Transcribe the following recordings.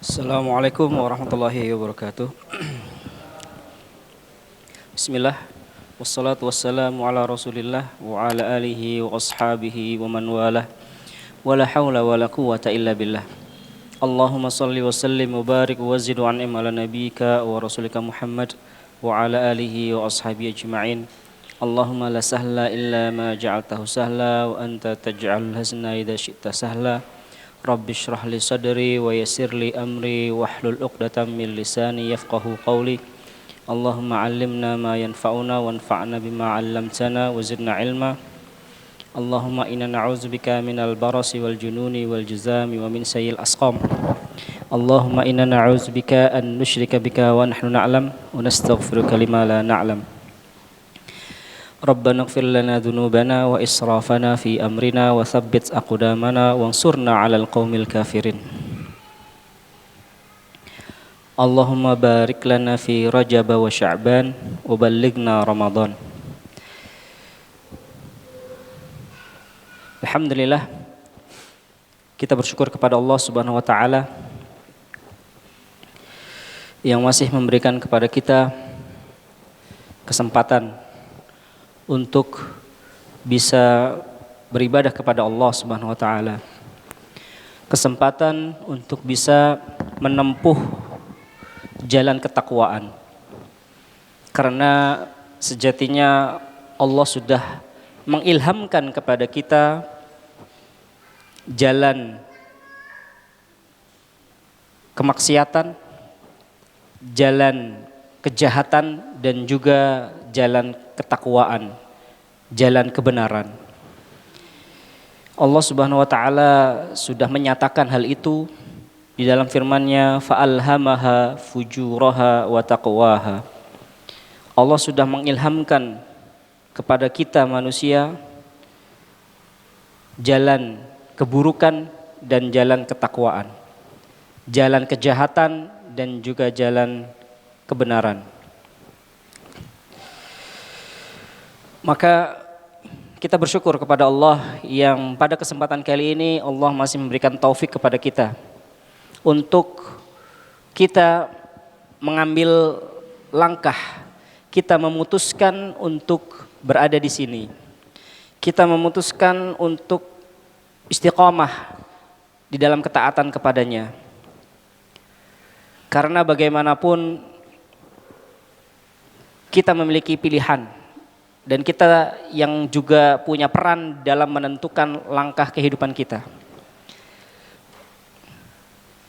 Assalamualaikum warahmatullahi wabarakatuh. Bismillah. Wassalatu wassalamu ala rasulillah wa ala alihi wa ashabihi wa man walah. Wa la hawla wa la quwwata illa billah. Allahumma salli wa sallim wa barik wa zid wa an'im ala nabiyyika wa rasulika Muhammad wa ala alihi wa ashabihi ajma'in. Allahumma la sahla illa ma ja'altahu sahla wa anta taj'alul hazna idza syi'ta sahla. Rabbi shrah li sadri wa yassir li amri wahlul 'uqdatam min lisani yafqahu qawli. Allahumma 'allimna ma yanfa'una wanfa'na bima 'allamtana wa zidna 'ilma. Allahumma inna na'udzubika minal barasi wal jununi wal juzami wa min sayyi'il asqam. Allahumma inna na'udzubika an nusyrika bika wa nahnu na'lam wa nastaghfiruka lima la na'lam. Rabbana ighfir lana dhunubana wa israfana fi amrina wa thabbit aqdamana wansurna 'alal qaumil kafirin. Allahumma barik lana fi Rajab wa Sya'ban wa ballighna Ramadan. Alhamdulillah, kita bersyukur kepada Allah Subhanahu wa taala yang masih memberikan kepada kita kesempatan untuk bisa beribadah kepada Allah Subhanahu wa taala. Kesempatan untuk bisa menempuh jalan ketakwaan. Karena sejatinya Allah sudah mengilhamkan kepada kita jalan kemaksiatan, jalan kejahatan dan juga jalan ketakwaan, jalan kebenaran. Allah Subhanahu wa taala sudah menyatakan hal itu di dalam firman-Nya, fa'alhamaha fujuraha wa taqwaha. Allah sudah mengilhamkan kepada kita manusia jalan keburukan dan jalan ketakwaan, jalan kejahatan dan juga jalan kebenaran. Maka kita bersyukur kepada Allah yang pada kesempatan kali ini Allah masih memberikan taufik kepada kita untuk kita mengambil langkah, kita memutuskan untuk berada di sini. Kita memutuskan untuk istiqamah di dalam ketaatan kepadanya. Karena bagaimanapun kita memiliki pilihan. Dan kita yang juga punya peran dalam menentukan langkah kehidupan kita.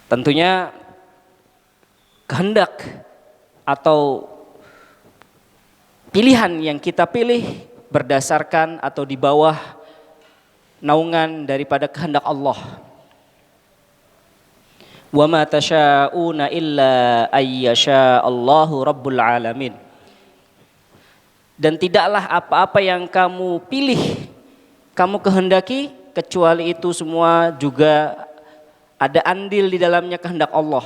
Tentunya kehendak atau pilihan yang kita pilih berdasarkan atau di bawah naungan daripada kehendak Allah. Wa ma tasyauna illa ayyasha Allahu rabbul alamin. Dan tidaklah apa-apa yang kamu pilih, kamu kehendaki, kecuali itu semua juga ada andil di dalamnya kehendak Allah,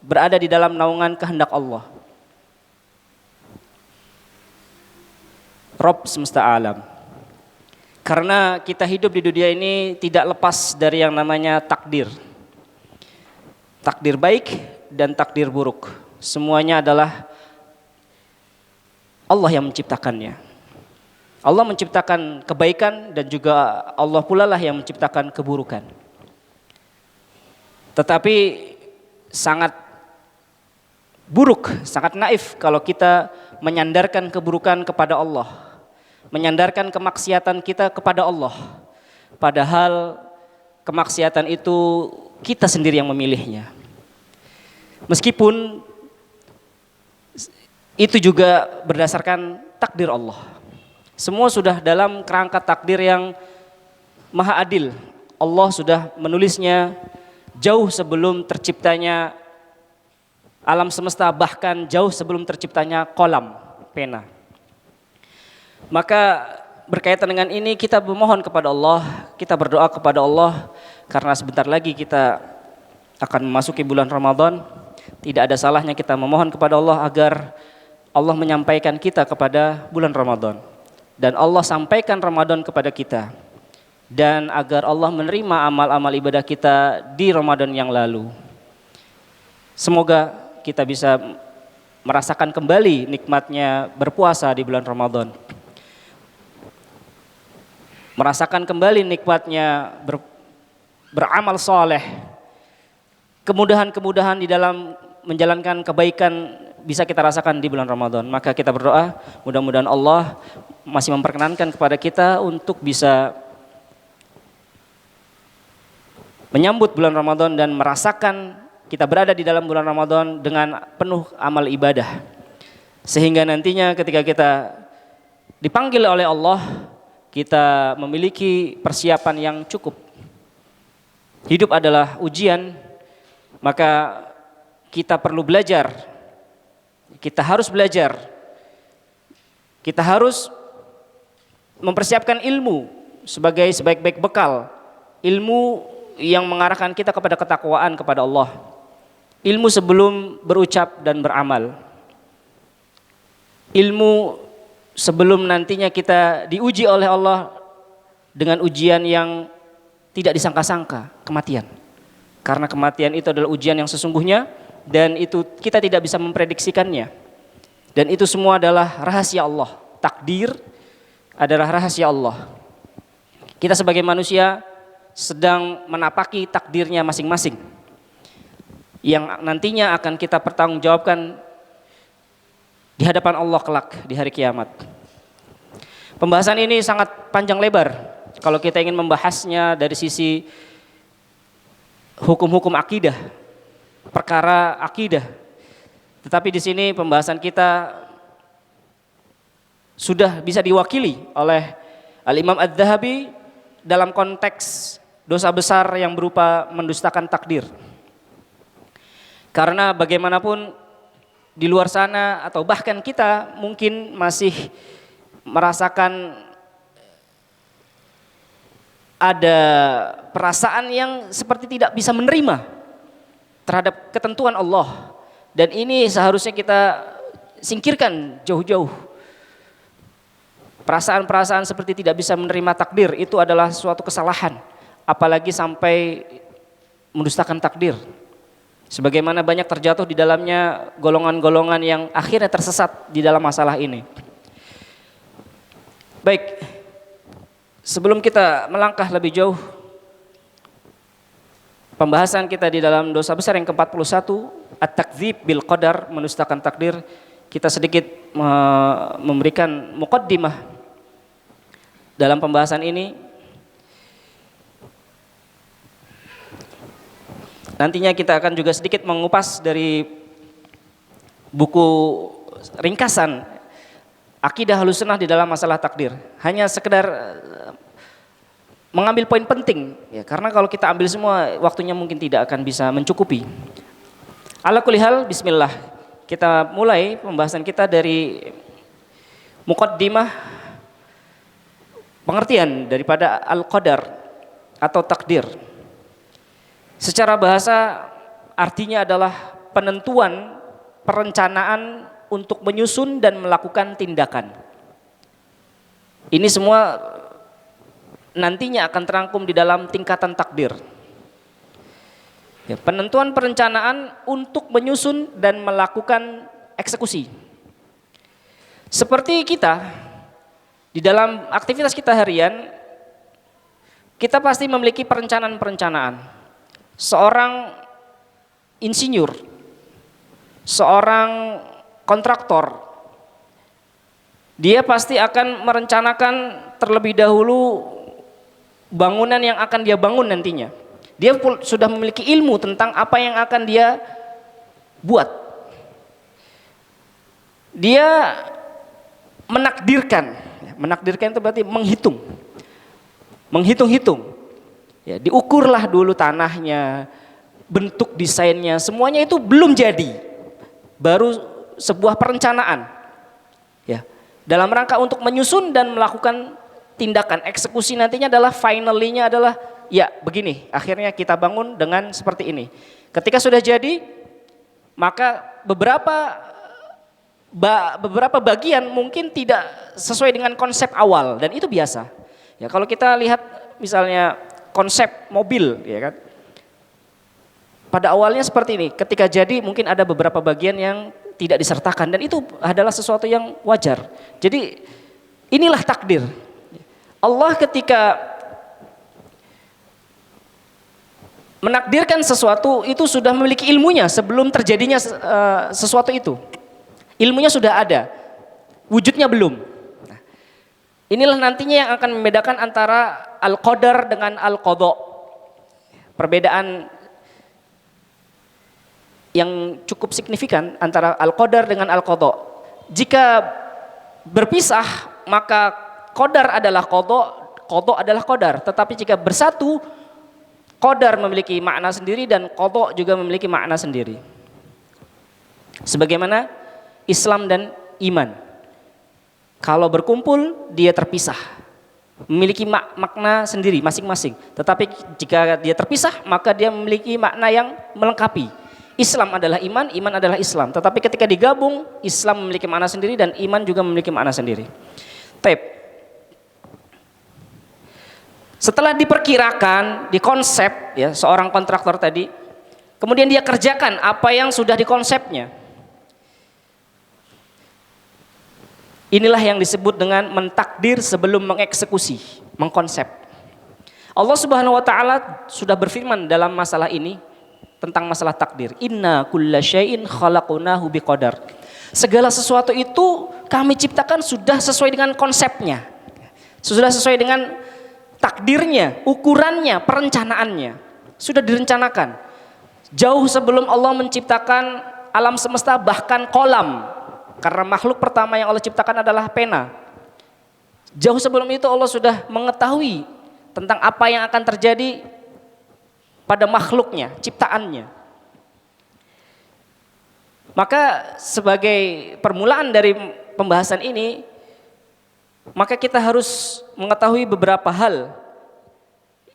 berada di dalam naungan kehendak Allah. Rabb semesta alam. Karena kita hidup di dunia ini tidak lepas dari yang namanya takdir. Takdir baik dan takdir buruk. Semuanya adalah Allah yang menciptakannya. Allah menciptakan kebaikan dan juga Allah pula lah yang menciptakan keburukan. Tetapi sangat buruk, sangat naif kalau kita menyandarkan keburukan kepada Allah, menyandarkan kemaksiatan kita kepada Allah. Padahal kemaksiatan itu kita sendiri yang memilihnya. Meskipun itu juga berdasarkan takdir Allah. Semua sudah dalam kerangka takdir yang maha adil. Allah sudah menulisnya jauh sebelum terciptanya alam semesta, bahkan jauh sebelum terciptanya kolam, pena. Maka berkaitan dengan ini kita memohon kepada Allah, kita berdoa kepada Allah karena sebentar lagi kita akan memasuki bulan Ramadan. Tidak ada salahnya kita memohon kepada Allah agar Allah menyampaikan kita kepada bulan Ramadan dan Allah sampaikan Ramadan kepada kita dan agar Allah menerima amal-amal ibadah kita di Ramadan yang lalu. Semoga kita bisa merasakan kembali nikmatnya berpuasa di bulan Ramadan. Merasakan kembali nikmatnya beramal soleh. Kemudahan-kemudahan di dalam menjalankan kebaikan bisa kita rasakan di bulan Ramadan. Maka kita berdoa mudah-mudahan Allah masih memperkenankan kepada kita untuk bisa menyambut bulan Ramadan dan merasakan kita berada di dalam bulan Ramadan dengan penuh amal ibadah. Sehingga nantinya ketika kita dipanggil oleh Allah, kita memiliki persiapan yang cukup. Hidup adalah ujian, maka kita perlu belajar. Kita harus belajar. Kita harus mempersiapkan ilmu sebagai sebaik-baik bekal. Ilmu yang mengarahkan kita kepada ketakwaan kepada Allah. Ilmu sebelum berucap dan beramal. Ilmu sebelum nantinya kita diuji oleh Allah dengan ujian yang tidak disangka-sangka, kematian. Karena kematian itu adalah ujian yang sesungguhnya dan itu kita tidak bisa memprediksikannya. Dan itu semua adalah rahasia Allah. Takdir adalah rahasia Allah. Kita sebagai manusia sedang menapaki takdirnya masing-masing, yang nantinya akan kita pertanggungjawabkan di hadapan Allah kelak di hari kiamat. Pembahasan ini sangat panjang lebar kalau kita ingin membahasnya dari sisi hukum-hukum akidah, perkara akidah. Tetapi di sini pembahasan kita sudah bisa diwakili oleh Al-Imam Adz-Dzahabi dalam konteks dosa besar yang berupa mendustakan takdir. Karena bagaimanapun di luar sana atau bahkan kita mungkin masih merasakan ada perasaan yang seperti tidak bisa menerima terhadap ketentuan Allah. Dan ini seharusnya kita singkirkan jauh-jauh. Perasaan-perasaan seperti tidak bisa menerima takdir itu adalah suatu kesalahan. Apalagi sampai mendustakan takdir. Sebagaimana banyak terjatuh di dalamnya golongan-golongan yang akhirnya tersesat di dalam masalah ini. Baik, sebelum kita melangkah lebih jauh, pembahasan kita di dalam dosa besar yang ke-41, at-takdzib bil qadar, mendustakan takdir, kita sedikit memberikan muqaddimah dalam pembahasan ini. Nantinya kita akan juga sedikit mengupas dari buku ringkasan Akidah Ahlussunnah di dalam masalah takdir. Hanya sekedar mengambil poin penting, ya, karena kalau kita ambil semua waktunya mungkin tidak akan bisa mencukupi. Ala kulli hal, bismillah. Kita mulai pembahasan kita dari muqaddimah pengertian daripada al-qadar atau takdir. Secara bahasa artinya adalah penentuan, perencanaan untuk menyusun dan melakukan tindakan. Ini semua nantinya akan terangkum di dalam tingkatan takdir. Ya, penentuan perencanaan untuk menyusun dan melakukan eksekusi. Seperti kita di dalam aktivitas kita harian, kita pasti memiliki perencanaan-perencanaan. Seorang insinyur, seorang kontraktor, dia pasti akan merencanakan terlebih dahulu bangunan yang akan dia bangun nantinya. Dia sudah memiliki ilmu tentang apa yang akan dia buat. Dia menakdirkan. Menakdirkan itu berarti menghitung. Menghitung-hitung. Ya, diukurlah dulu tanahnya, bentuk desainnya, semuanya itu belum jadi. Baru sebuah perencanaan. Ya, dalam rangka untuk menyusun dan melakukan tindakan eksekusi nantinya adalah finally-nya adalah ya begini, akhirnya kita bangun dengan seperti ini. Ketika sudah jadi, maka beberapa bagian mungkin tidak sesuai dengan konsep awal dan itu biasa. Ya, kalau kita lihat misalnya konsep mobil, ya kan, pada awalnya seperti ini, ketika jadi mungkin ada beberapa bagian yang tidak disertakan dan itu adalah sesuatu yang wajar. Jadi inilah takdir. Allah ketika menakdirkan sesuatu itu sudah memiliki ilmunya sebelum terjadinya sesuatu itu. Ilmunya sudah ada, wujudnya belum. Nah, inilah nantinya yang akan membedakan antara al-qadar dengan al-qadha. Perbedaan yang cukup signifikan antara al-qadar dengan al-qadha. Jika berpisah maka qadar adalah qadha, qadha adalah qadar. Tetapi jika bersatu, qadar memiliki makna sendiri dan qadha juga memiliki makna sendiri. Sebagaimana Islam dan iman. Kalau berkumpul dia terpisah, memiliki makna sendiri masing-masing. Tetapi jika dia terpisah maka dia memiliki makna yang melengkapi. Islam adalah iman, iman adalah Islam. Tetapi ketika digabung, Islam memiliki makna sendiri dan iman juga memiliki makna sendiri. Setelah diperkirakan, dikonsep ya seorang kontraktor tadi, kemudian dia kerjakan apa yang sudah dikonsepnya. Inilah yang disebut dengan mentakdir sebelum mengeksekusi, mengkonsep. Allah Subhanahu wa taala sudah berfirman dalam masalah ini tentang masalah takdir. Inna kulla syai'in khalaqnahu biqadar. Segala sesuatu itu kami ciptakan sudah sesuai dengan konsepnya. Sudah sesuai dengan takdirnya, ukurannya, perencanaannya. Sudah direncanakan. Jauh sebelum Allah menciptakan alam semesta bahkan kolam. Karena makhluk pertama yang Allah ciptakan adalah pena. Jauh sebelum itu Allah sudah mengetahui tentang apa yang akan terjadi pada makhluknya, ciptaannya. Maka sebagai permulaan dari pembahasan ini, maka kita harus mengetahui beberapa hal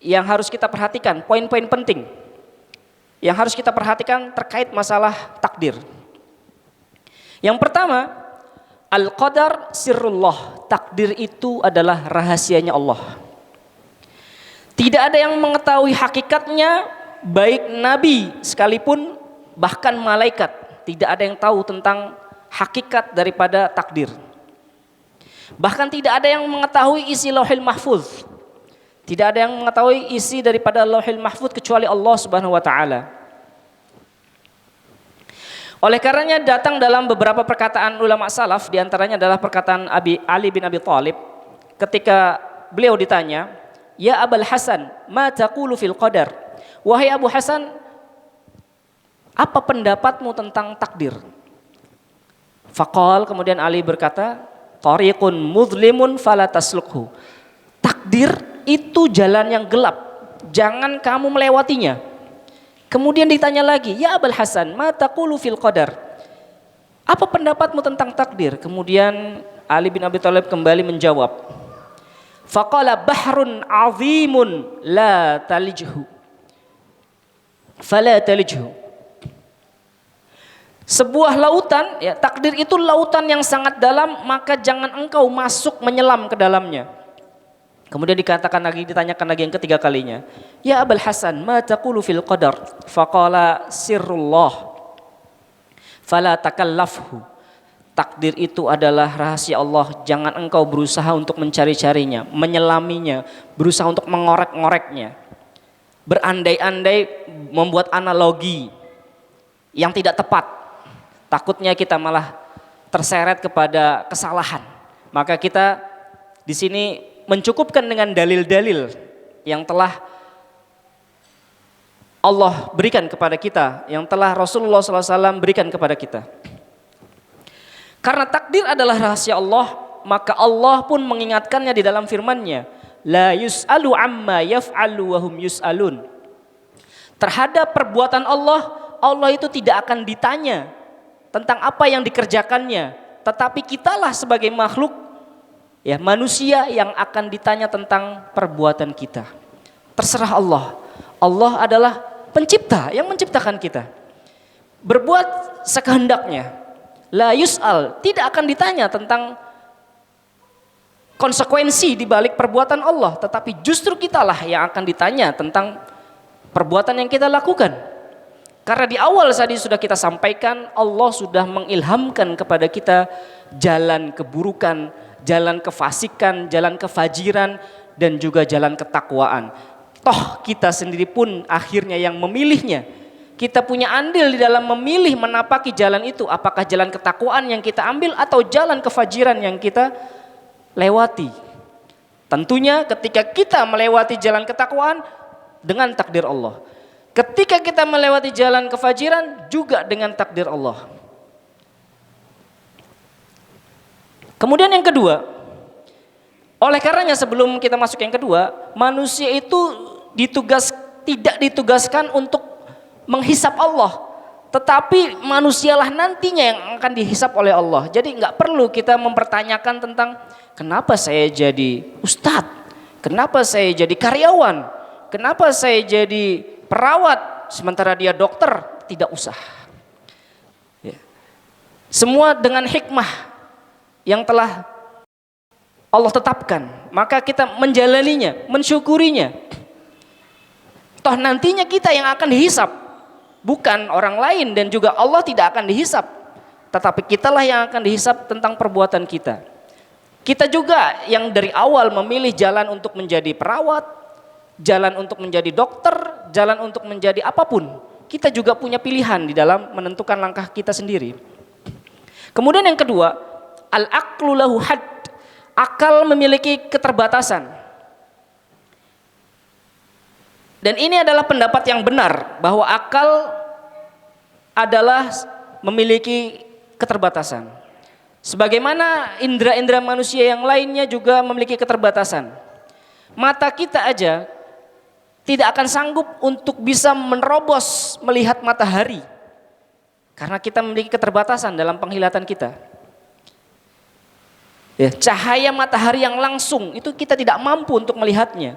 yang harus kita perhatikan, poin-poin penting yang harus kita perhatikan terkait masalah takdir. Yang pertama, al-qadar sirrullah, takdir itu adalah rahasianya Allah. Tidak ada yang mengetahui hakikatnya, baik nabi sekalipun, bahkan malaikat. Tidak ada yang tahu tentang hakikat daripada takdir. Bahkan tidak ada yang mengetahui isi lauhil mahfuz. Tidak ada yang mengetahui isi daripada lauhil mahfuz kecuali Allah Subhanahu wa taala. Oleh karenanya datang dalam beberapa perkataan ulama salaf, diantaranya adalah perkataan Ali bin Abi Thalib ketika beliau ditanya, "Ya Abul Hasan, ma taqulu fil qadar?" Wahai Abu Hasan, apa pendapatmu tentang takdir? Faqal, kemudian Ali berkata, "Tariqun mudlimun fala taslukhu." Takdir itu jalan yang gelap, jangan kamu melewatinya. Kemudian ditanya lagi, "Ya Abul Hasan, ma taqulu fil qadar?" Apa pendapatmu tentang takdir? Kemudian Ali bin Abi Thalib kembali menjawab, faqala bahrun azimun la talijhu fala talijhu. Sebuah lautan, ya, takdir itu lautan yang sangat dalam, maka jangan engkau masuk menyelam ke dalamnya. Kemudian ditanyakan lagi yang ketiga kalinya, "Ya Abul Hasan, ma taqulu fil qadar?" Faqala sirrullah fala takallafhu. Takdir itu adalah rahasia Allah, jangan engkau berusaha untuk mencari-carinya, menyelaminya, berusaha untuk mengorek-ngoreknya, berandai-andai membuat analogi yang tidak tepat. Takutnya kita malah terseret kepada kesalahan. Maka kita di sini mencukupkan dengan dalil-dalil yang telah Allah berikan kepada kita, yang telah Rasulullah SAW berikan kepada kita. Karena takdir adalah rahasia Allah, maka Allah pun mengingatkannya di dalam firman-Nya, la yus'alu amma yaf'alu wa hum yus'alun. Terhadap perbuatan Allah, Allah itu tidak akan ditanya tentang apa yang dikerjakannya, tetapi kitalah sebagai makhluk, ya, manusia yang akan ditanya tentang perbuatan kita. Terserah Allah. Allah adalah pencipta yang menciptakan kita. Berbuat sekehendaknya. La yus'al, tidak akan ditanya tentang konsekuensi di balik perbuatan Allah, tetapi justru kitalah yang akan ditanya tentang perbuatan yang kita lakukan. Karena di awal tadi sudah kita sampaikan, Allah sudah mengilhamkan kepada kita jalan keburukan, jalan kefasikan, jalan kefajiran, dan juga jalan ketakwaan. Toh kita sendiri pun akhirnya yang memilihnya. Kita punya andil di dalam memilih menapaki jalan itu. Apakah jalan ketakwaan yang kita ambil atau jalan kefajiran yang kita lewati. Tentunya ketika kita melewati jalan ketakwaan dengan takdir Allah. Ketika kita melewati jalan kefajiran juga dengan takdir Allah. Kemudian yang kedua, oleh karenanya sebelum kita masuk yang kedua, manusia itu tidak ditugaskan untuk menghisap Allah, tetapi manusialah nantinya yang akan dihisap oleh Allah. Jadi nggak perlu kita mempertanyakan tentang kenapa saya jadi ustadz, kenapa saya jadi karyawan, kenapa saya jadi perawat sementara dia dokter, tidak usah. Ya. Semua dengan hikmah yang telah Allah tetapkan, maka kita menjalaninya, mensyukurinya. Toh nantinya kita yang akan dihisap, bukan orang lain, dan juga Allah tidak akan dihisap, tetapi kitalah yang akan dihisap tentang perbuatan kita. Kita juga yang dari awal memilih jalan untuk menjadi perawat, jalan untuk menjadi dokter, jalan untuk menjadi apapun. Kita juga punya pilihan di dalam menentukan langkah kita sendiri. Kemudian yang kedua, al-aqlu lahu had. Akal memiliki keterbatasan. Dan ini adalah pendapat yang benar, bahwa akal adalah memiliki keterbatasan. Sebagaimana indera-indera manusia yang lainnya juga memiliki keterbatasan. Mata kita aja tidak akan sanggup untuk bisa menerobos melihat matahari, karena kita memiliki keterbatasan dalam penglihatan kita. Ya, cahaya matahari yang langsung itu kita tidak mampu untuk melihatnya.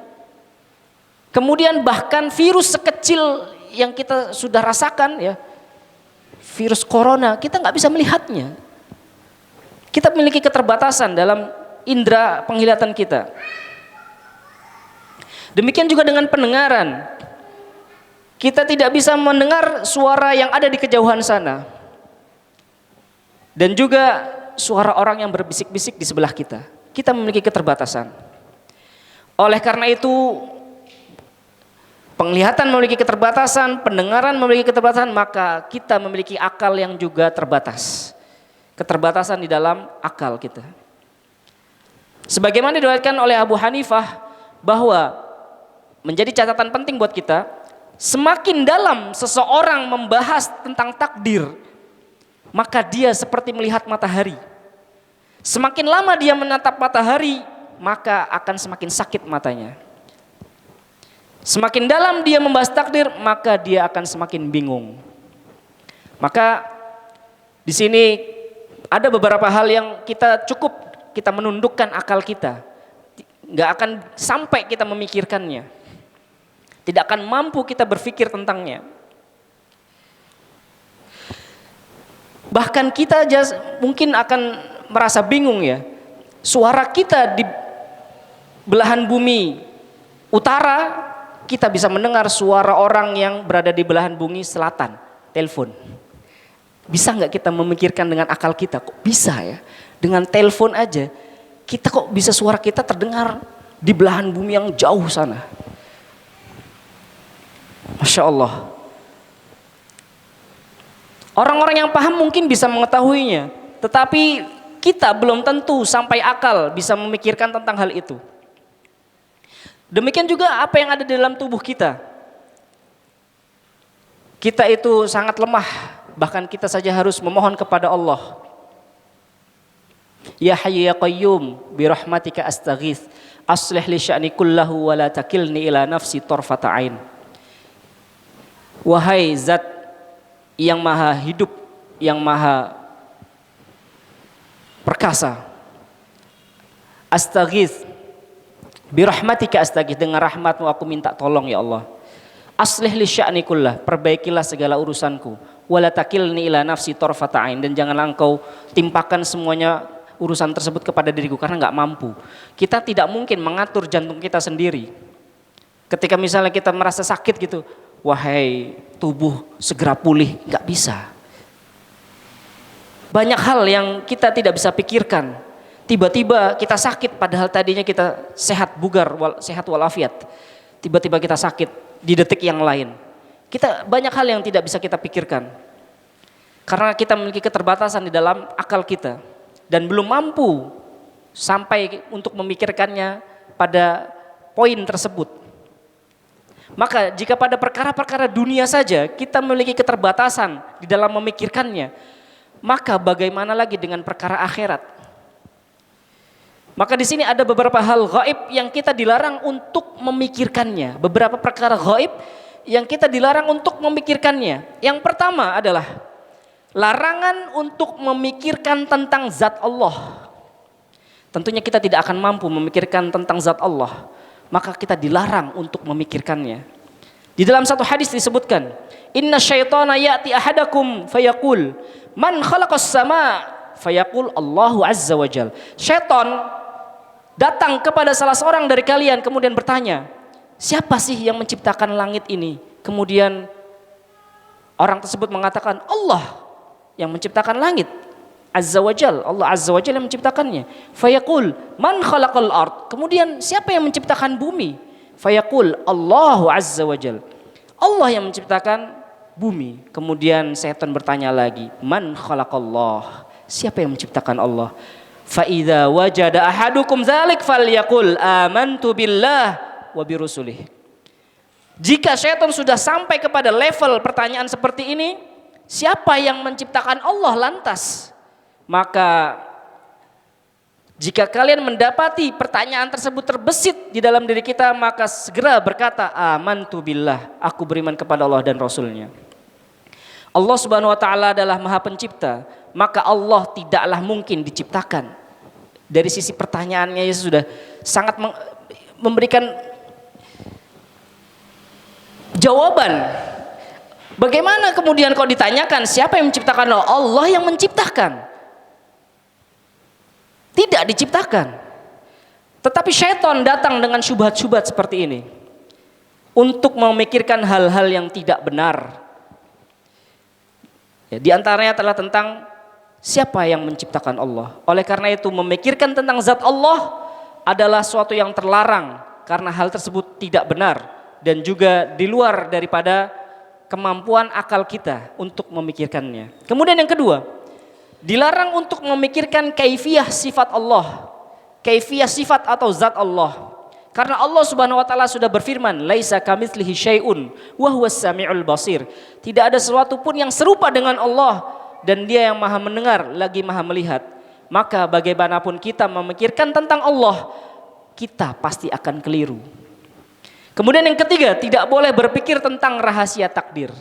Kemudian bahkan virus sekecil yang kita sudah rasakan, ya, virus corona, kita nggak bisa melihatnya. Kita memiliki keterbatasan dalam indera penglihatan kita. Demikian juga dengan pendengaran. Kita tidak bisa mendengar suara yang ada di kejauhan sana. Dan juga suara orang yang berbisik-bisik di sebelah kita. Kita memiliki keterbatasan. Oleh karena itu, penglihatan memiliki keterbatasan, pendengaran memiliki keterbatasan, maka kita memiliki akal yang juga terbatas. Keterbatasan di dalam akal kita. Sebagaimana diriwayatkan oleh Abu Hanifah, bahwa menjadi catatan penting buat kita, semakin dalam seseorang membahas tentang takdir, maka dia seperti melihat matahari. Semakin lama dia menatap matahari, maka akan semakin sakit matanya. Semakin dalam dia membahas takdir, maka dia akan semakin bingung. Maka di sini ada beberapa hal yang kita menundukkan akal kita. Nggak akan sampai kita memikirkannya. Tidak akan mampu kita berpikir tentangnya. Bahkan kita mungkin akan merasa bingung, ya. Suara kita di belahan bumi utara, kita bisa mendengar suara orang yang berada di belahan bumi selatan, telepon. Bisa nggak kita memikirkan dengan akal kita? Kok bisa, ya? Dengan telepon aja, kita kok bisa suara kita terdengar di belahan bumi yang jauh sana. Masya Allah. Orang-orang yang paham mungkin bisa mengetahuinya, tetapi kita belum tentu sampai akal bisa memikirkan tentang hal itu. Demikian juga apa yang ada di dalam tubuh kita. Kita itu sangat lemah, bahkan kita saja harus memohon kepada Allah. Ya Hayyu ya Qayyum bi rahmatika astaghits aslih li sya'ni kullahu wa la takilni ila nafsi tarfata ain. Wahai zat yang maha hidup, yang maha perkasa, astaghits bi rahmatika astaghits, dengan rahmatmu aku minta tolong ya Allah. Aslih li sya'ni kullah, perbaikilah segala urusanku, wala takilni ila nafsi tarfata ain, dan janganlah engkau timpakan semuanya urusan tersebut kepada diriku, karena nggak mampu. Kita tidak mungkin mengatur jantung kita sendiri. Ketika misalnya kita merasa sakit gitu, wahai tubuh segera pulih, nggak bisa. Banyak hal yang kita tidak bisa pikirkan. Tiba-tiba kita sakit padahal tadinya kita sehat bugar, sehat walafiat. Tiba-tiba kita sakit di detik yang lain. Kita banyak hal yang tidak bisa kita pikirkan. Karena kita memiliki keterbatasan di dalam akal kita dan belum mampu sampai untuk memikirkannya pada poin tersebut. Maka jika pada perkara-perkara dunia saja kita memiliki keterbatasan di dalam memikirkannya, maka bagaimana lagi dengan perkara akhirat? Maka di sini ada beberapa hal gaib yang kita dilarang untuk memikirkannya. Beberapa perkara gaib yang kita dilarang untuk memikirkannya. Yang pertama adalah larangan untuk memikirkan tentang zat Allah. Tentunya kita tidak akan mampu memikirkan tentang zat Allah, maka kita dilarang untuk memikirkannya. Di dalam satu hadis disebutkan, inna syaitana ya'ti ahadakum fayaqul man khalaqas sama fayaqul Allahu azza wa jal. Syaitan datang kepada salah seorang dari kalian kemudian bertanya, siapa sih yang menciptakan langit ini? Kemudian orang tersebut mengatakan, Allah yang menciptakan langit, azza wa jal, Allah azza wa jal yang menciptakannya. Fayaqul man khalaqal ard. Kemudian siapa yang menciptakan bumi? Fayaqul Allahu azza wa jal, Allah yang menciptakan bumi. Kemudian setan bertanya lagi, man khalaqallah, siapa yang menciptakan Allah? Fa idza wajada ahadukum dzalik falyaqul amantu billah wa birusulih. Jika setan sudah sampai kepada level pertanyaan seperti ini, siapa yang menciptakan Allah lantas? Maka jika kalian mendapati pertanyaan tersebut terbesit di dalam diri kita, maka segera berkata amantu billah, aku beriman kepada Allah dan Rasulnya. Allah Subhanahu wa taala adalah Maha Pencipta, maka Allah tidaklah mungkin diciptakan. Dari sisi pertanyaannya ya sudah sangat memberikan jawaban. Bagaimana kemudian kau ditanyakan siapa yang menciptakan Allah? Allah yang menciptakan. Tidak diciptakan. Tetapi syaitan datang dengan syubhat-syubhat seperti ini untuk memikirkan hal-hal yang tidak benar. Ya, di antaranya adalah tentang siapa yang menciptakan Allah. Oleh karena itu memikirkan tentang zat Allah adalah suatu yang terlarang karena hal tersebut tidak benar dan juga di luar daripada kemampuan akal kita untuk memikirkannya. Kemudian yang kedua, dilarang untuk memikirkan kaifiyah sifat Allah, kaifiyah sifat atau zat Allah. Karena Allah Subhanahu wa taala sudah berfirman, laisa kamitslihi syai'un wa huwas samiul basir. Tidak ada sesuatu pun yang serupa dengan Allah dan Dia yang Maha mendengar lagi Maha melihat. Maka bagaimanapun kita memikirkan tentang Allah, kita pasti akan keliru. Kemudian yang ketiga, tidak boleh berpikir tentang rahasia takdir.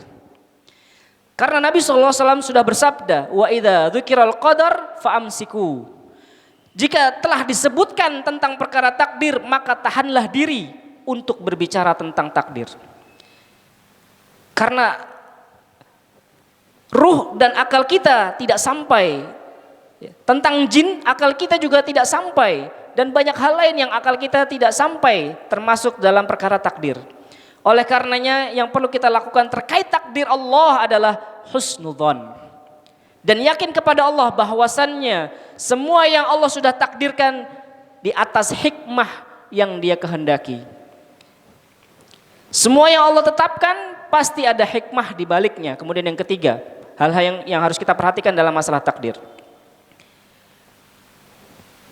Karena Nabi SAW sudah bersabda, wa idza dzukiral qadar fa'amsiku. Jika telah disebutkan tentang perkara takdir, maka tahanlah diri untuk berbicara tentang takdir. Karena ruh dan akal kita tidak sampai. Tentang jin, akal kita juga tidak sampai. Dan banyak hal lain yang akal kita tidak sampai, termasuk dalam perkara takdir. Oleh karenanya yang perlu kita lakukan terkait takdir Allah adalah husnudzon. Dan yakin kepada Allah bahwasannya semua yang Allah sudah takdirkan di atas hikmah yang Dia kehendaki. Semua yang Allah tetapkan pasti ada hikmah di baliknya. Kemudian yang ketiga, hal-hal yang harus kita perhatikan dalam masalah takdir.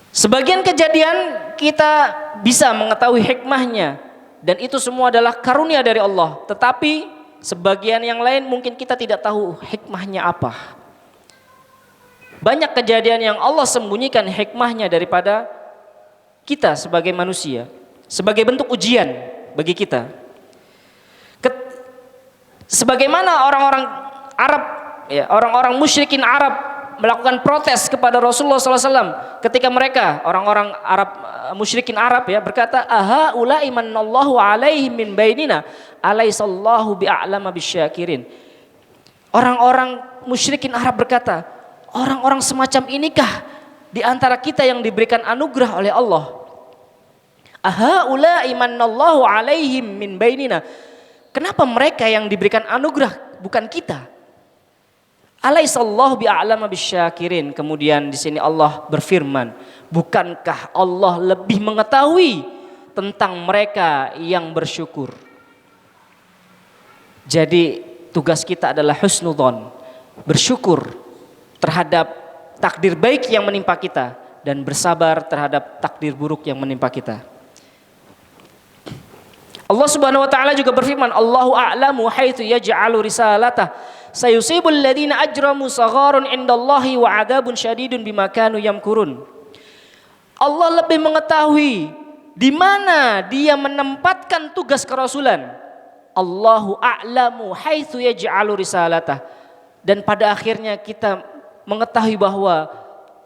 Sebagian kejadian kita bisa mengetahui hikmahnya dan itu semua adalah karunia dari Allah. Tetapi sebagian yang lain mungkin kita tidak tahu hikmahnya apa. Banyak kejadian yang Allah sembunyikan hikmahnya daripada kita sebagai manusia, sebagai bentuk ujian bagi kita. Sebagaimana orang-orang Arab, ya, orang-orang musyrikin Arab melakukan protes kepada Rasulullah SAW ketika mereka orang-orang Arab musyrikin Arab ya berkata, aha ulai manallahu alaihim min bainina alaisallahu bi'alama bisyakirin. Orang-orang musyrikin Arab berkata, orang-orang semacam inikah di antara kita yang diberikan anugerah oleh Allah? Aha ulai manallahu alaihim min bainina. Kenapa mereka yang diberikan anugerah bukan kita? Alaihissallahu bi'a'lama bisyakirin. Kemudian di sini Allah berfirman, bukankah Allah lebih mengetahui tentang mereka yang bersyukur? Jadi tugas kita adalah husnudzon, bersyukur terhadap takdir baik yang menimpa kita dan bersabar terhadap takdir buruk yang menimpa kita. Allah Subhanahu wa taala juga berfirman, Allahu a'lamu haitsu yaj'alu risalatah sayusibul ladzina ajramu sagharun indallahi wa 'adzabun syadidun bima kanu yamkurun. Allah lebih mengetahui di mana dia menempatkan tugas kerasulan. Allahu a'lamu haitsu yaj'alu risalatah. Dan pada akhirnya kita mengetahui bahwa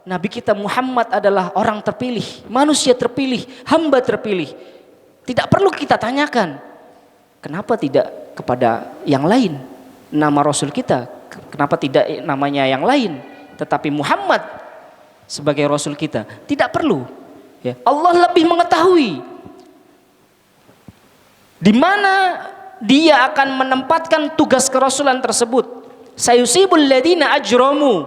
Nabi kita Muhammad adalah orang terpilih, manusia terpilih, hamba terpilih. Tidak perlu kita tanyakan, kenapa tidak kepada yang lain nama Rasul kita, kenapa tidak namanya yang lain, tetapi Muhammad sebagai Rasul kita. Tidak perlu. Ya. Allah lebih mengetahui di mana dia akan menempatkan tugas kerasulan tersebut. Sayusibul ladzina ajramu,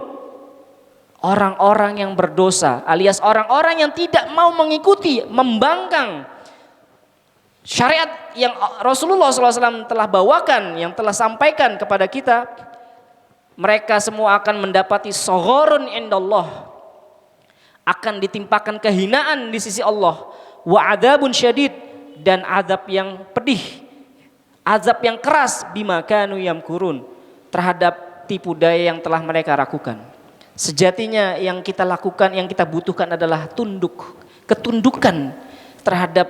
orang-orang yang berdosa, alias orang-orang yang tidak mau mengikuti, membangkang syariat yang Rasulullah SAW telah bawakan, yang telah sampaikan kepada kita, mereka semua akan mendapati saghorun indallah, akan ditimpakan kehinaan di sisi Allah, wa adzabun syadid, dan azab yang pedih, azab yang keras, bima kanu yamkurun, terhadap tipu daya yang telah mereka lakukan. Sejatinya yang kita lakukan, yang kita butuhkan adalah ketundukan terhadap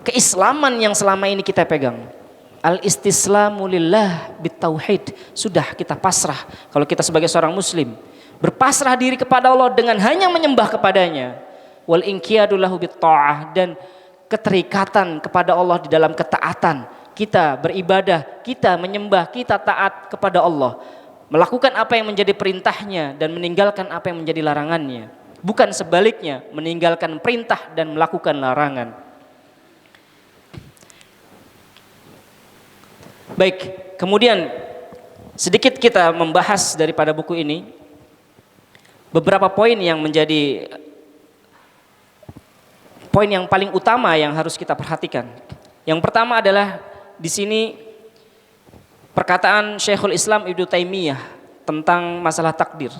keislaman yang selama ini kita pegang. Al-istislamu lillah bitauhid. Sudah kita pasrah. Kalau kita sebagai seorang muslim berpasrah diri kepada Allah dengan hanya menyembah kepadanya. Wal inqiyadu lahu bitta'ah, dan keterikatan kepada Allah di dalam ketaatan. Kita beribadah, kita menyembah, kita taat kepada Allah. Melakukan apa yang menjadi perintahnya dan meninggalkan apa yang menjadi larangannya. Bukan sebaliknya, meninggalkan perintah dan melakukan larangan. Baik, kemudian sedikit kita membahas daripada buku ini beberapa poin yang menjadi poin yang paling utama yang harus kita perhatikan. Yang pertama adalah di sini perkataan Syekhul Islam Ibnu Taimiyah tentang masalah takdir.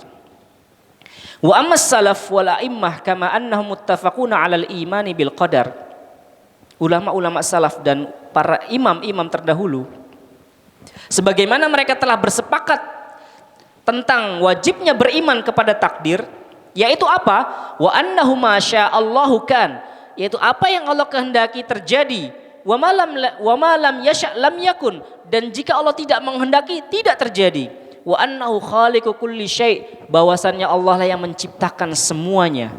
Wa ammas salaf wal a'immah kama annahum muttafaquna 'alal imani bil qadar. Ulama-ulama salaf dan para imam-imam terdahulu, sebagaimana mereka telah bersepakat tentang wajibnya beriman kepada takdir, yaitu apa? Wa annahu ma sya'allahu kan, yaitu apa yang Allah kehendaki terjadi. Wa ma lam yasha' lam yakun, dan jika Allah tidak menghendaki tidak terjadi. Wa annahu khaliqu kulli syai', bahwasannya Allah lah yang menciptakan semuanya.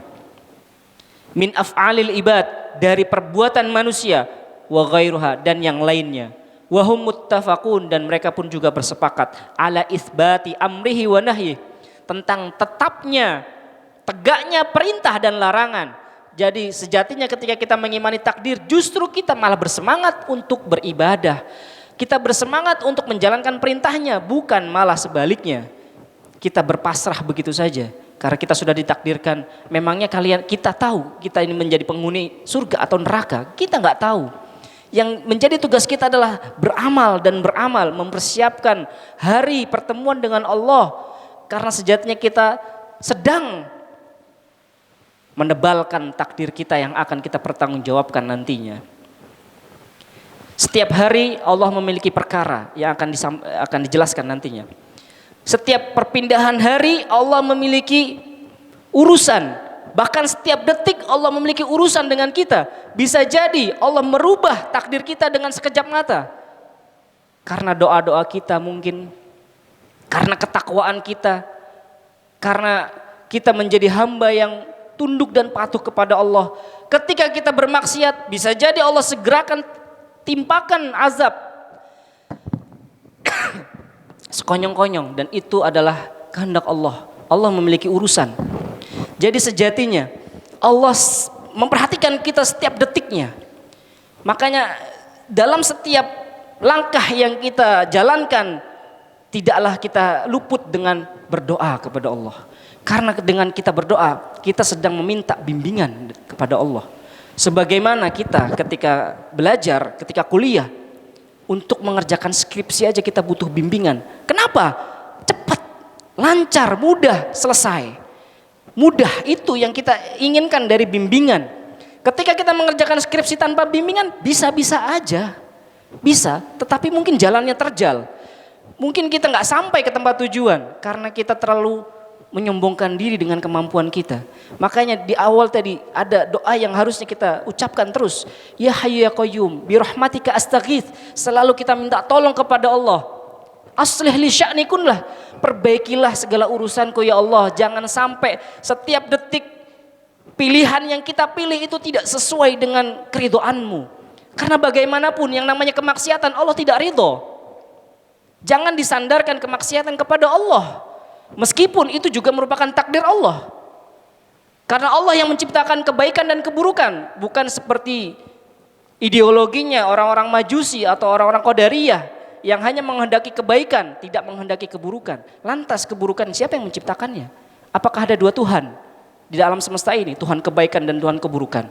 Min af'alil ibad, dari perbuatan manusia, wa ghairuha, dan yang lainnya. Wahum muttafaqun, dan mereka pun juga bersepakat ala itsbati amrihi wa nahyi, tentang tetapnya, tegaknya perintah dan larangan. Jadi sejatinya ketika kita mengimani takdir, justru kita malah bersemangat untuk beribadah. Kita bersemangat untuk menjalankan perintahnya, bukan malah sebaliknya. Kita berpasrah begitu saja karena kita sudah ditakdirkan. Memangnya kita tahu kita ini menjadi penghuni surga atau neraka? Kita nggak tahu. Yang menjadi tugas kita adalah beramal dan beramal, mempersiapkan hari pertemuan dengan Allah, karena sejatinya kita sedang menebalkan takdir kita yang akan kita pertanggungjawabkan nantinya. Setiap hari Allah memiliki perkara yang akan dijelaskan nantinya. Setiap perpindahan hari Allah memiliki urusan. Bahkan setiap detik Allah memiliki urusan dengan kita. Bisa jadi Allah merubah takdir kita dengan sekejap mata. Karena doa-doa kita mungkin, karena ketakwaan kita, karena kita menjadi hamba yang tunduk dan patuh kepada Allah. Ketika kita bermaksiat, bisa jadi Allah segerakan timpakan azab sekonyong-konyong, dan itu adalah kehendak Allah. Allah memiliki urusan. Jadi sejatinya Allah memperhatikan kita setiap detiknya. Makanya dalam setiap langkah yang kita jalankan, tidaklah kita luput dengan berdoa kepada Allah. Karena dengan kita berdoa, kita sedang meminta bimbingan kepada Allah. Sebagaimana kita ketika belajar, ketika kuliah, untuk mengerjakan skripsi aja kita butuh bimbingan. Kenapa? Cepat, lancar, mudah, selesai. Mudah itu yang kita inginkan dari bimbingan. Ketika kita mengerjakan skripsi tanpa bimbingan, bisa-bisa aja. Bisa, tetapi mungkin jalannya terjal. Mungkin kita nggak sampai ke tempat tujuan karena kita terlalu menyombongkan diri dengan kemampuan kita. Makanya di awal tadi ada doa yang harusnya kita ucapkan terus. Ya Hayyu ya Qayyum bi rahmatika astaghits. Selalu kita minta tolong kepada Allah. Aslih li sya'ni kunlah. Perbaikilah segala urusanku ya Allah. Jangan sampai setiap detik pilihan yang kita pilih itu tidak sesuai dengan keridhoanmu. Karena bagaimanapun yang namanya kemaksiatan Allah tidak ridho. Jangan disandarkan kemaksiatan kepada Allah. Meskipun itu juga merupakan takdir Allah. Karena Allah yang menciptakan kebaikan dan keburukan. Bukan seperti ideologinya orang-orang Majusi atau orang-orang Qadariyah yang hanya menghendaki kebaikan, tidak menghendaki keburukan. Lantas keburukan siapa yang menciptakannya? Apakah ada dua Tuhan di dalam semesta ini? Tuhan kebaikan dan Tuhan keburukan?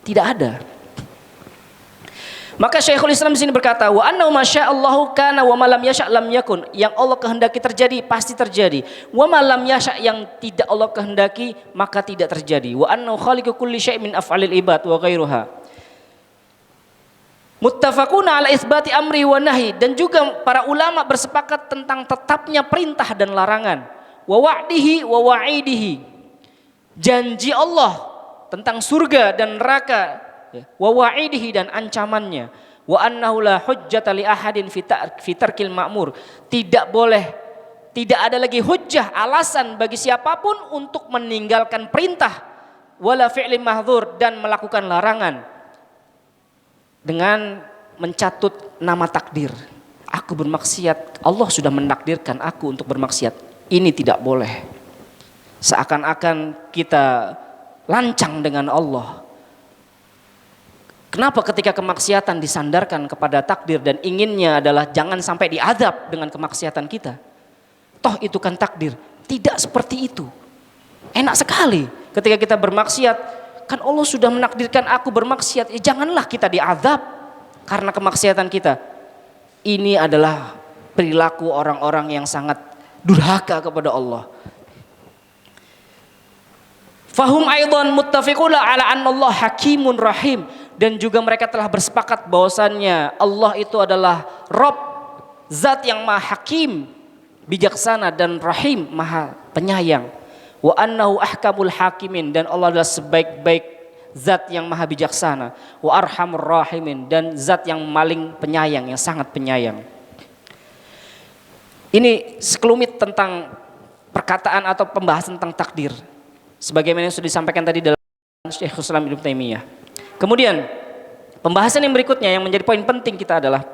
Tidak ada. Maka Syekhul Islam di sini berkata, wa annahu masya'allahu kana wa ma lam yasha' lam yakun. Yang Allah kehendaki terjadi pasti terjadi. Wa ma lam yasha' yang tidak Allah kehendaki maka tidak terjadi. Wa annahu khaliqu kulli syai'in min af'alil ibad wa ghairuha. Muttafaquna ala isbati amri wa nahi, dan juga para ulama bersepakat tentang tetapnya perintah dan larangan. Wa wa'dihi wa wa'idihi. Janji Allah tentang surga dan neraka, wa wa'idihi dan ancamannya, wa annahu la hujjata li ahadin fi tarkil ma'mur. Tidak boleh, tidak ada lagi hujjah, alasan bagi siapapun untuk meninggalkan perintah, wala fi'li mahdzur, dan melakukan larangan dengan mencatut nama takdir. Aku bermaksiat, Allah sudah menakdirkan aku untuk bermaksiat. Ini tidak boleh. Seakan-akan kita lancang dengan Allah. Kenapa ketika kemaksiatan disandarkan kepada takdir dan inginnya adalah jangan sampai diazab dengan kemaksiatan kita? Toh itu kan takdir. Tidak seperti itu. Enak sekali ketika kita bermaksiat, kan Allah sudah menakdirkan aku bermaksiat, janganlah kita diazab karena kemaksiatan kita. Ini adalah perilaku orang-orang yang sangat durhaka kepada Allah. Fahum aidan muttafiquna ala anna Allah hakimun rahim, dan juga mereka telah bersepakat bahwasannya Allah itu adalah Rabb, zat yang maha hakim, bijaksana, dan rahim, maha penyayang. Wa annahu ahkamul hakimin, dan Allah adalah sebaik-baik zat yang maha bijaksana. Wa arhamur rahimin, dan zat yang paling penyayang, yang sangat penyayang. Ini sekelumit tentang perkataan atau pembahasan tentang takdir, sebagaimana yang sudah disampaikan tadi dalam Syekhul Islam Ibnu Taimiyah. Kemudian pembahasan yang berikutnya yang menjadi poin penting kita adalah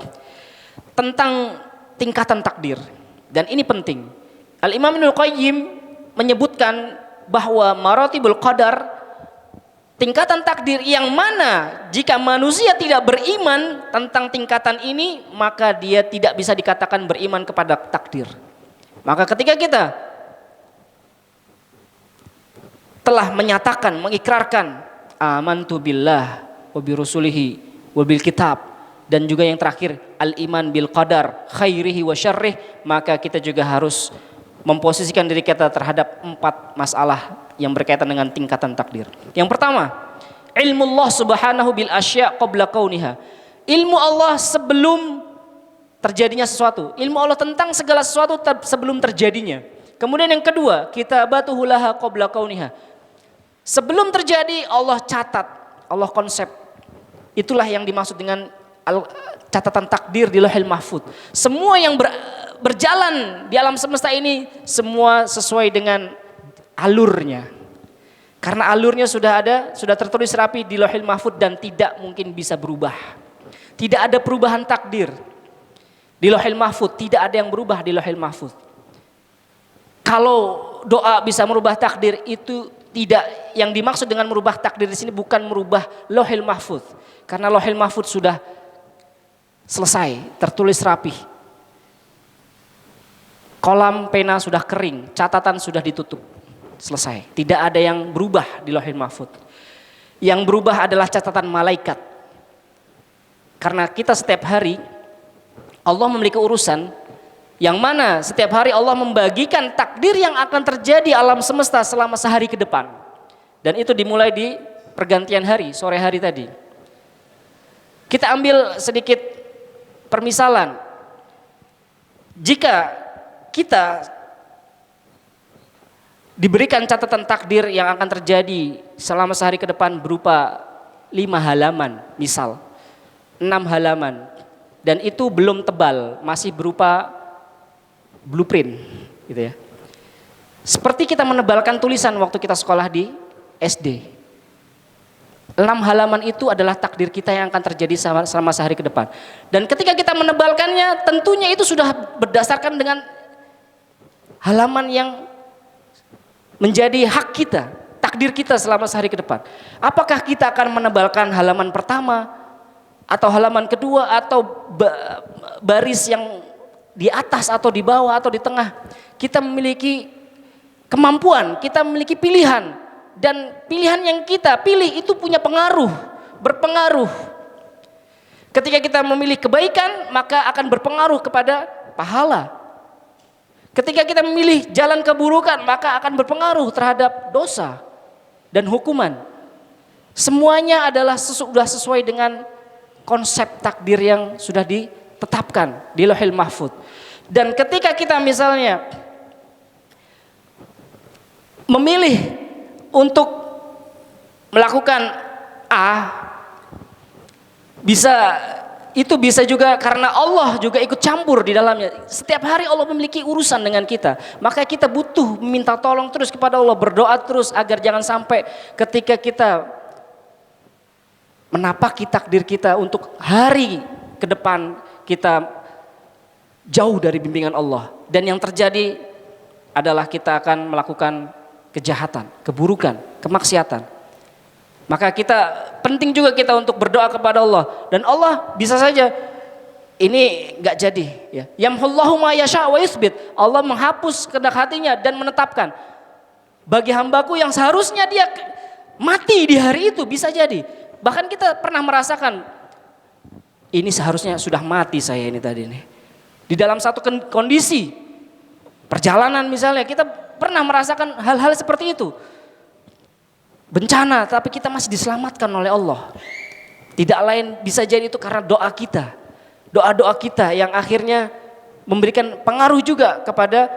tentang tingkatan takdir, dan ini penting. Al-Imam Ibnu Qayyim menyebutkan bahwa maratibul qadar, tingkatan takdir yang mana jika manusia tidak beriman tentang tingkatan ini, maka dia tidak bisa dikatakan beriman kepada takdir. Maka ketika kita telah menyatakan, mengikrarkan amantu billah wa bi rusulihi wa bil kitab, dan juga yang terakhir al-iman bil qadar khairihi wa syarrih, maka kita juga harus memposisikan diri kita terhadap 4 masalah yang berkaitan dengan tingkatan takdir. Yang pertama, ilmu Allah subhanahu bil asya' qabla kauniha. Ilmu Allah sebelum terjadinya sesuatu. Ilmu Allah tentang segala sesuatu sebelum terjadinya. Kemudian yang kedua, kitabatuhu laha qabla kauniha. Sebelum terjadi Allah catat, Allah konsep. Itulah yang dimaksud dengan catatan takdir di Lauhul Mahfuz. Semua yang berjalan di alam semesta ini semua sesuai dengan alurnya. Karena alurnya sudah ada, sudah tertulis rapi di Lauhul Mahfuz dan tidak mungkin bisa berubah. Tidak ada perubahan takdir di Lauhul Mahfuz, tidak ada yang berubah di Lauhul Mahfuz. Kalau doa bisa merubah takdir, itu tidak, yang dimaksud dengan merubah takdir di sini bukan merubah Lauhul Mahfuz. Karena Lauhul Mahfuz sudah selesai, tertulis rapih. Kolam pena sudah kering, catatan sudah ditutup. Selesai. Tidak ada yang berubah di Lauhul Mahfuz. Yang berubah adalah catatan malaikat. Karena kita setiap hari Allah memiliki urusan yang mana setiap hari Allah membagikan takdir yang akan terjadi alam semesta selama sehari ke depan. Dan itu dimulai di pergantian hari, sore hari tadi. Kita ambil sedikit permisalan. Jika kita diberikan catatan takdir yang akan terjadi selama sehari ke depan berupa 5 halaman misal, 6 halaman, dan itu belum tebal, masih berupa blueprint gitu ya. Seperti kita menebalkan tulisan waktu kita sekolah di SD. 6 halaman itu adalah takdir kita yang akan terjadi selama sehari ke depan. Dan ketika kita menebalkannya, tentunya itu sudah berdasarkan dengan halaman yang menjadi hak kita, takdir kita selama sehari ke depan. Apakah kita akan menebalkan halaman pertama atau halaman kedua atau baris yang di atas atau di bawah atau di tengah? Kita memiliki kemampuan, kita memiliki pilihan, dan pilihan yang kita pilih itu punya pengaruh, berpengaruh. Ketika kita memilih kebaikan, maka akan berpengaruh kepada pahala. Ketika kita memilih jalan keburukan, maka akan berpengaruh terhadap dosa dan hukuman. Semuanya adalah sudah sesuai dengan konsep takdir yang sudah ditetapkan di Lauhul Mahfuz. Dan ketika kita misalnya memilih untuk melakukan A, itu bisa juga karena Allah juga ikut campur di dalamnya. Setiap hari Allah memiliki urusan dengan kita. Maka kita butuh minta tolong terus kepada Allah, berdoa terus agar jangan sampai ketika kita menapaki takdir kita untuk hari ke depan kita jauh dari bimbingan Allah. Dan yang terjadi adalah kita akan melakukan kejahatan, keburukan, kemaksiatan. Maka penting juga kita untuk berdoa kepada Allah, dan Allah bisa saja ini nggak jadi ya. Yamhullahu ma yasha wa yutsbit. Allah menghapus kehendak hatinya dan menetapkan bagi hambaku yang seharusnya dia mati di hari itu, bisa jadi. Bahkan kita pernah merasakan ini seharusnya sudah mati saya ini tadi nih. Di dalam satu kondisi perjalanan misalnya, kita pernah merasakan hal-hal seperti itu. Bencana, tapi kita masih diselamatkan oleh Allah. Tidak lain bisa jadi itu karena doa kita. Doa-doa kita yang akhirnya memberikan pengaruh juga kepada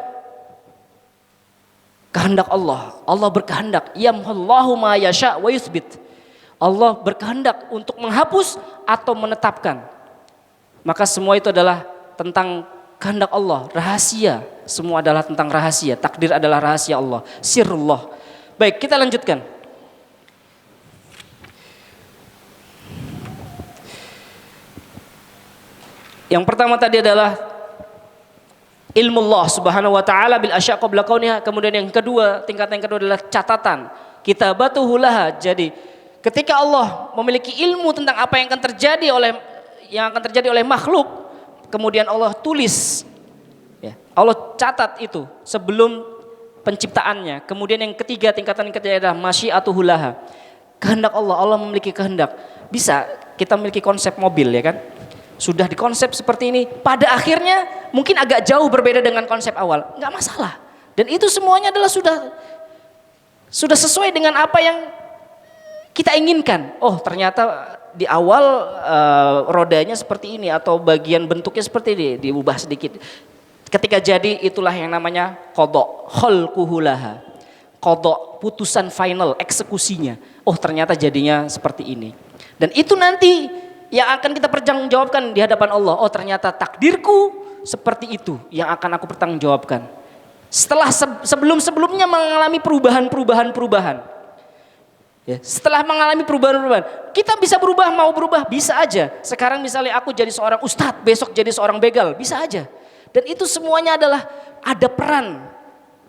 kehendak Allah. Allah berkehendak, yamhullahu ma yasha wa yutsbit. Allah berkehendak untuk menghapus atau menetapkan. Maka semua itu adalah tentang kehendak Allah, rahasia. Semua adalah tentang rahasia. Takdir adalah rahasia Allah, sirrullah. Baik, kita lanjutkan. Yang pertama tadi adalah ilmu Allah subhanahu wa ta'ala bil asya' qabla kauniha. Kemudian yang kedua, tingkatan yang kedua adalah catatan, kitabatuhu laha. Jadi ketika Allah memiliki ilmu tentang apa yang akan terjadi oleh makhluk, kemudian Allah tulis ya, Allah catat itu sebelum penciptaannya. Kemudian yang ketiga, tingkatan yang ketiga adalah masyiatuhu laha. Kehendak Allah, Allah memiliki kehendak. Bisa kita memiliki konsep mobil ya kan? Sudah dikonsep seperti ini, pada akhirnya mungkin agak jauh berbeda dengan konsep awal, nggak masalah. Dan itu semuanya adalah sudah sesuai dengan apa yang kita inginkan. Oh ternyata di awal rodanya seperti ini atau bagian bentuknya seperti ini, diubah sedikit. Ketika jadi itulah yang namanya qadha, khalquhu laha. Qadha, putusan final, eksekusinya. Oh ternyata jadinya seperti ini. Dan itu nanti yang akan kita pertanggungjawabkan di hadapan Allah. Oh ternyata takdirku seperti itu yang akan aku pertanggungjawabkan. Setelah sebelumnya mengalami perubahan. Ya, setelah mengalami perubahan, kita bisa berubah, mau berubah bisa aja. Sekarang misalnya aku jadi seorang ustadz, besok jadi seorang begal, bisa aja. Dan itu semuanya adalah ada peran.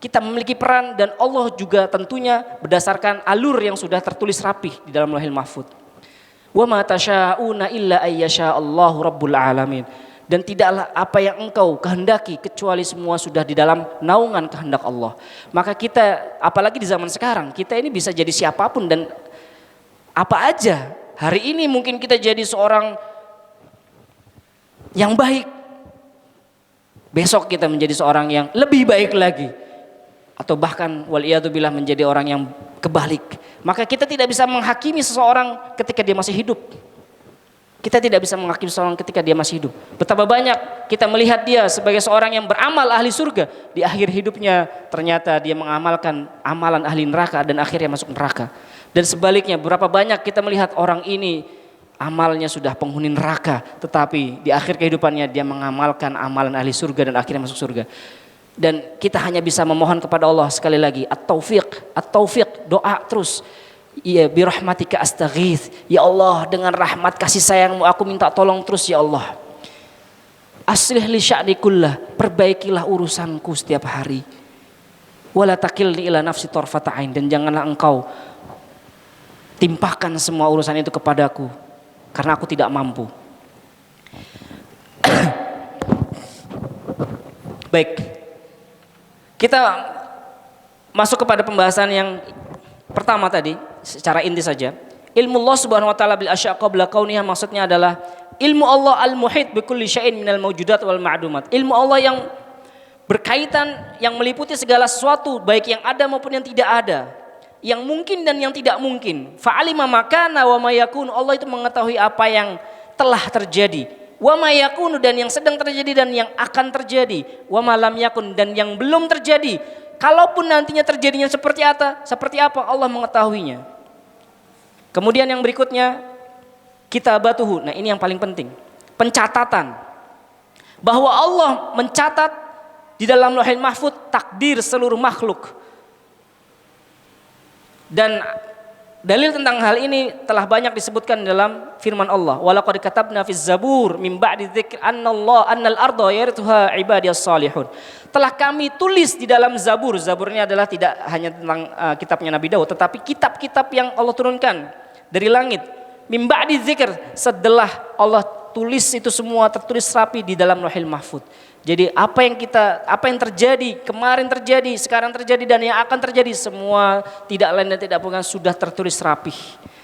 Kita memiliki peran dan Allah juga tentunya berdasarkan alur yang sudah tertulis rapih di dalam Lauhul Mahfuz. Wa ma tasyauna illa ayyasha Allahu rabbul alamin. Dan tidaklah apa yang engkau kehendaki kecuali semua sudah di dalam naungan kehendak Allah. Maka kita, apalagi di zaman sekarang, kita ini bisa jadi siapapun dan apa aja. Hari ini mungkin kita jadi seorang yang baik, besok kita menjadi seorang yang lebih baik lagi, atau bahkan waliyadzubillah menjadi orang yang kebalik. Maka kita tidak bisa menghakimi seseorang ketika dia masih hidup. Kita tidak bisa menghakimi seseorang ketika dia masih hidup. Betapa banyak kita melihat dia sebagai seorang yang beramal ahli surga, di akhir hidupnya ternyata dia mengamalkan amalan ahli neraka dan akhirnya masuk neraka. Dan sebaliknya, berapa banyak kita melihat orang ini amalnya sudah penghuni neraka, tetapi di akhir kehidupannya dia mengamalkan amalan ahli surga dan akhirnya masuk surga. Dan kita hanya bisa memohon kepada Allah sekali lagi, at-taufiq, doa terus. Ya birahmatika astaghits, ya Allah dengan rahmat kasih sayangmu aku minta tolong terus ya Allah. Aslih li sya'ni kullah, perbaikilah urusanku setiap hari. Wala takilni ila nafsi tarfata ain, dan janganlah engkau timpahkan semua urusan itu kepadaku karena aku tidak mampu. Baik, kita masuk kepada pembahasan yang pertama tadi, secara inti saja. Ilmu Allah Subhanahu wa taala bil asya' qabla kauniha, maksudnya adalah ilmu Allah al-muhit bi kulli syai'in minal mawjudat wal ma'dumat. Ilmu Allah yang berkaitan, yang meliputi segala sesuatu, baik yang ada maupun yang tidak ada, yang mungkin dan yang tidak mungkin. Fa'alima makana wa ma yakun, Allah itu mengetahui apa yang telah terjadi, wa ma yakunu, dan yang sedang terjadi dan yang akan terjadi, wa ma lam yakun, dan yang belum terjadi. Kalaupun nantinya terjadinya seperti apa Allah mengetahuinya. Kemudian yang berikutnya, kitabatuhu. Nah, ini yang paling penting, pencatatan. Bahwa Allah mencatat di dalam Lauhul Mahfuz takdir seluruh makhluk. Dan dalil tentang hal ini telah banyak disebutkan dalam firman Allah. Walaqad katabna fiz zabur min ba'di dzikr annal arda yarithuha ibadiyas salihun. Telah kami tulis di dalam Zabur. Zabur ini adalah tidak hanya tentang kitabnya Nabi Daud, tetapi kitab-kitab yang Allah turunkan dari langit. Min ba'di dzikr, setelah Allah tulis itu semua tertulis rapi di dalam Lauhul Mahfuz. Jadi apa yang terjadi, kemarin terjadi, sekarang terjadi dan yang akan terjadi, semua tidak lain dan tidak bukan sudah tertulis rapi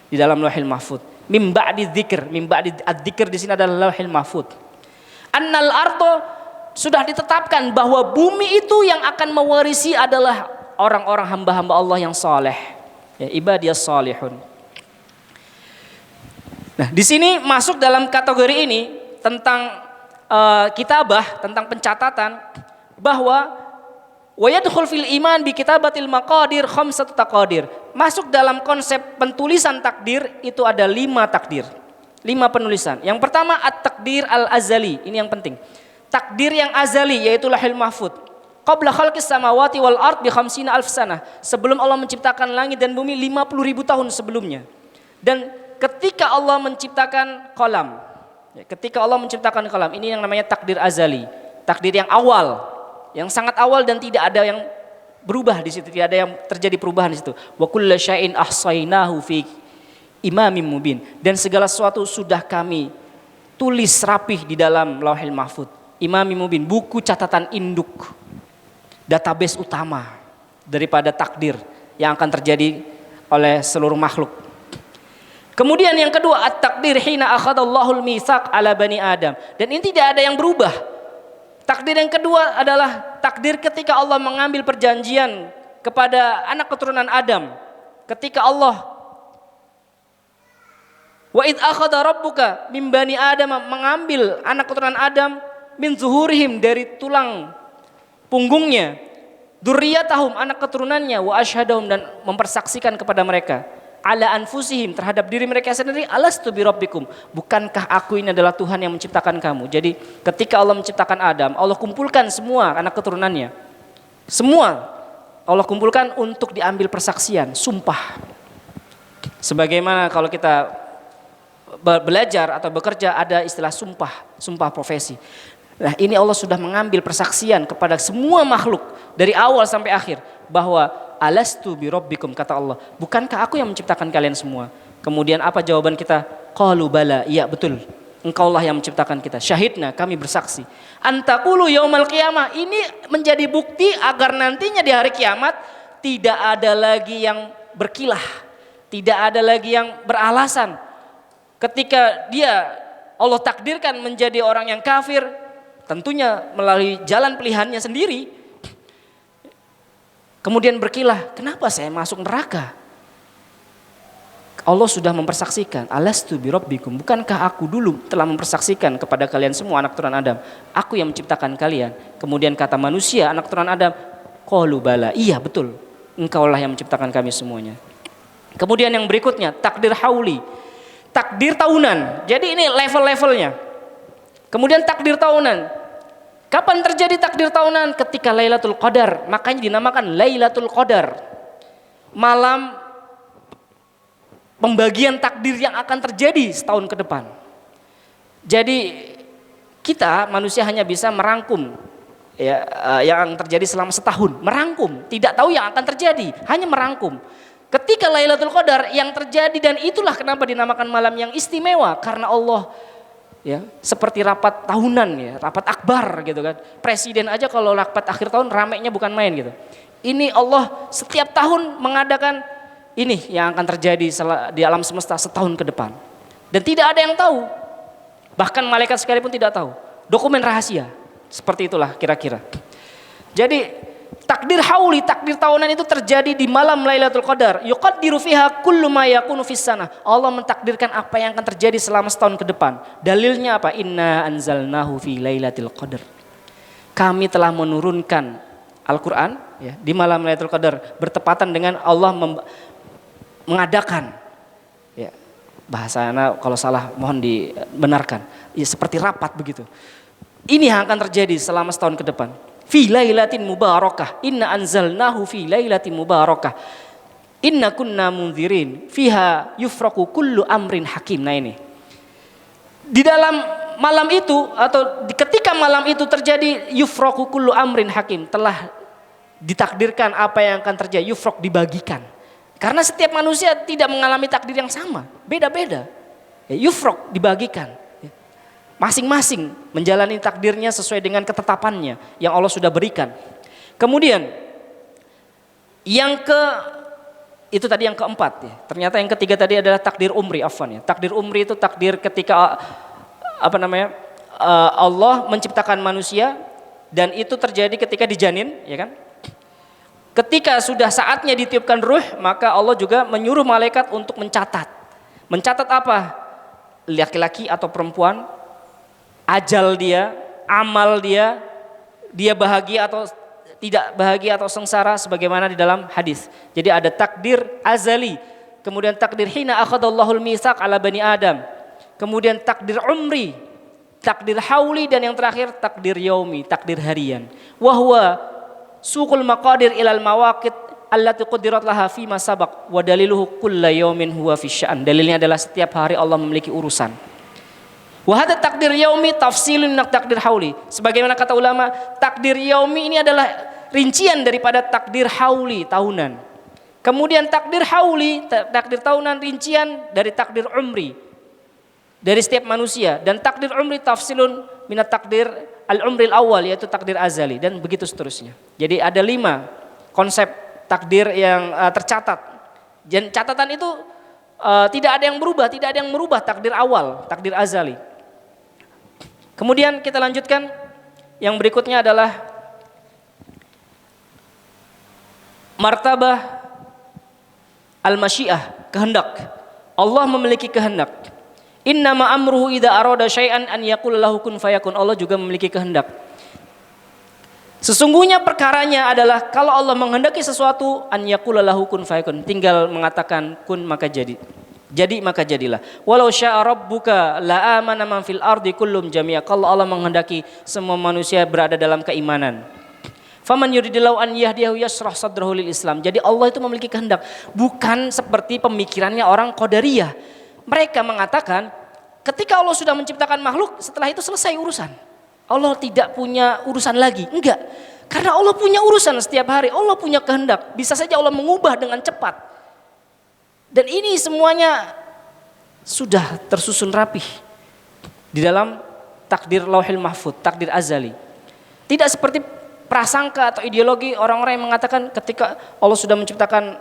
di dalam Lauhul Mahfuz. Min ba'di dzikr, min ba'di adzikr di sini adalah Lauhul Mahfuz. Annal ardo, sudah ditetapkan bahwa bumi itu yang akan mewarisi adalah orang-orang hamba-hamba Allah yang saleh, ya, ibadiyas salihun. Nah, di sini masuk dalam kategori ini tentang kitabah, tentang pencatatan, bahwa wa yadkhul fil iman bi kitabatil maqadir khamsatu taqadir. Masuk dalam konsep pentulisan takdir itu ada 5 takdir, 5 penulisan. Yang pertama at-takdir al-azali, ini yang penting. Takdir yang azali, yaitu Lauhul Mahfuz. Qabla khalqis samawati wal ard bi 50.000 sanah. Sebelum Allah menciptakan langit dan bumi 50.000 tahun sebelumnya. Dan ketika Allah menciptakan qalam, ketika Allah menciptakan qalam, ini yang namanya takdir azali. Takdir yang awal, yang sangat awal dan tidak ada yang berubah di situ, tidak ada yang terjadi perubahan di situ. Wa kullu syai'in ahsainahu fi imamin mubin. Dan segala sesuatu sudah kami tulis rapih di dalam Lauhul Mahfuz. Imam Mubin, buku catatan induk, database utama daripada takdir yang akan terjadi oleh seluruh makhluk. Kemudian yang kedua, at-takdir hina akhadallahul mitsaq ala bani Adam. Dan ini tidak ada yang berubah. Takdir yang kedua adalah takdir ketika Allah mengambil perjanjian kepada anak keturunan Adam. Ketika Allah, wa id akhadha rabbuka min bani Adam, mengambil anak keturunan Adam min zuhurihim, dari tulang punggungnya, dzurriyyatahum, anak keturunannya, wa asyhadahum, dan mempersaksikan kepada mereka, ala anfusihim, terhadap diri mereka sendiri, alastu birabbikum, bukankah aku ini adalah Tuhan yang menciptakan kamu. Jadi ketika Allah menciptakan Adam, Allah kumpulkan semua anak keturunannya, semua Allah kumpulkan untuk diambil persaksian, sumpah. Sebagaimana kalau kita belajar atau bekerja ada istilah sumpah profesi. Nah, ini Allah sudah mengambil persaksian kepada semua makhluk dari awal sampai akhir bahwa alastu birabbikum, kata Allah, bukankah aku yang menciptakan kalian semua. Kemudian apa jawaban kita? Qalu bala, iya betul. Engkaulah yang menciptakan kita. Syahidna, kami bersaksi. Antaqulu yaumal qiyamah, ini menjadi bukti agar nantinya di hari kiamat tidak ada lagi yang berkilah, tidak ada lagi yang beralasan. Ketika dia Allah takdirkan menjadi orang yang kafir, tentunya melalui jalan pilihannya sendiri. Kemudian berkilah, kenapa saya masuk neraka? Allah sudah mempersaksikan, alastu birabbikum, bukankah aku dulu telah mempersaksikan kepada kalian semua anak turunan Adam, aku yang menciptakan kalian. Kemudian kata manusia anak turunan Adam, qalu bala, iya betul, engkaulah yang menciptakan kami semuanya. Kemudian yang berikutnya, takdir hauli, takdir tahunan. Jadi ini level-levelnya. Kemudian takdir tahunan. Kapan terjadi takdir tahunan? Ketika Lailatul Qadar. Makanya dinamakan Lailatul Qadar. Malam pembagian takdir yang akan terjadi setahun ke depan. Jadi kita manusia hanya bisa merangkum ya, yang terjadi selama setahun. Merangkum, tidak tahu yang akan terjadi, hanya merangkum. Ketika Lailatul Qadar yang terjadi, dan itulah kenapa dinamakan malam yang istimewa, karena Allah ya seperti rapat tahunan ya, rapat akbar gitu kan. Presiden aja kalau rapat akhir tahun ramainya bukan main gitu. Ini Allah setiap tahun mengadakan ini yang akan terjadi di alam semesta setahun ke depan. Dan tidak ada yang tahu. Bahkan malaikat sekalipun tidak tahu. Dokumen rahasia. Seperti itulah kira-kira. Jadi takdir hauli, takdir tahunan itu terjadi di malam Lailatul Qadar. Yuqaddiru fiha kullu ma yakunu fis sanah. Allah mentakdirkan apa yang akan terjadi selama setahun ke depan. Dalilnya apa? Inna anzalnahu fi Lailatul Qadar. Kami telah menurunkan Al-Qur'an ya, di malam Lailatul Qadar bertepatan dengan Allah mengadakan ya, bahasanya kalau salah mohon dibenarkan. Ya seperti rapat begitu. Ini yang akan terjadi selama setahun ke depan. Fi lailatin mubarakah, inna anzalnahu fi lailatin mubarakah, inna kunna munzirin, fiha yufraku kullu amrin hakim. Nah ini, di dalam malam itu atau ketika malam itu terjadi, yufraku kullu amrin hakim, telah ditakdirkan apa yang akan terjadi, yufrak dibagikan. Karena setiap manusia tidak mengalami takdir yang sama, beda-beda. Yufrak dibagikan. Masing-masing menjalani takdirnya sesuai dengan ketetapannya yang Allah sudah berikan. Kemudian itu tadi yang keempat ya. Ternyata yang ketiga tadi adalah takdir umri, afwan ya. Takdir umri itu takdir ketika Allah menciptakan manusia, dan itu terjadi ketika dijanin, ya kan? Ketika sudah saatnya ditiupkan ruh, maka Allah juga menyuruh malaikat untuk mencatat. Mencatat apa? Laki-laki atau perempuan, ajal dia, amal dia bahagia atau tidak bahagia atau sengsara sebagaimana di dalam hadis. Jadi ada takdir azali, kemudian takdir hina akhadallahul mitsaq ala bani Adam, kemudian takdir umri, takdir hauli, dan yang terakhir takdir yaumi, takdir harian. Wa huwa suqul maqadir ilal mawaqit allati quddirat laha fi ma sabaq wa daliluhu kullu yaumin huwa fi sya'an. Dalilnya adalah setiap hari Allah memiliki urusan. Wahada takdir yaumi tafsilun min takdir hauli. Sebagaimana kata ulama, takdir yaumi ini adalah rincian daripada takdir hauli tahunan. Kemudian takdir hauli, takdir tahunan, rincian dari takdir umri dari setiap manusia. Dan takdir umri tafsilun min takdir al-umril awal, yaitu takdir azali, dan begitu seterusnya. Jadi ada 5 konsep takdir yang tercatat. Dan catatan itu tidak ada yang berubah, tidak ada yang merubah takdir awal, takdir azali. Kemudian kita lanjutkan, yang berikutnya adalah martabah al-masyiah, kehendak. Allah memiliki kehendak. Innama amruhu idza arada syai'an an yaqula lahu kun fayakun. Allah juga memiliki kehendak. Sesungguhnya perkaranya adalah kalau Allah menghendaki sesuatu, an yaqula lahu kun fayakun, tinggal mengatakan kun maka jadi. Jadi maka jadilah. Walau syaa rabbuka la amana man fil ardi kullum jami'a. Kalau Allah menghendaki semua manusia berada dalam keimanan. Faman yuridillahu an yahdiyahu yashrah sadrahu lil Islam. Jadi Allah itu memiliki kehendak, bukan seperti pemikirannya orang Qadariyah. Mereka mengatakan ketika Allah sudah menciptakan makhluk, setelah itu selesai urusan. Allah tidak punya urusan lagi. Enggak. Karena Allah punya urusan setiap hari. Allah punya kehendak. Bisa saja Allah mengubah dengan cepat. Dan ini semuanya sudah tersusun rapih di dalam takdir Lauhil Mahfuz, takdir azali. Tidak seperti prasangka atau ideologi orang-orang yang mengatakan ketika Allah sudah menciptakan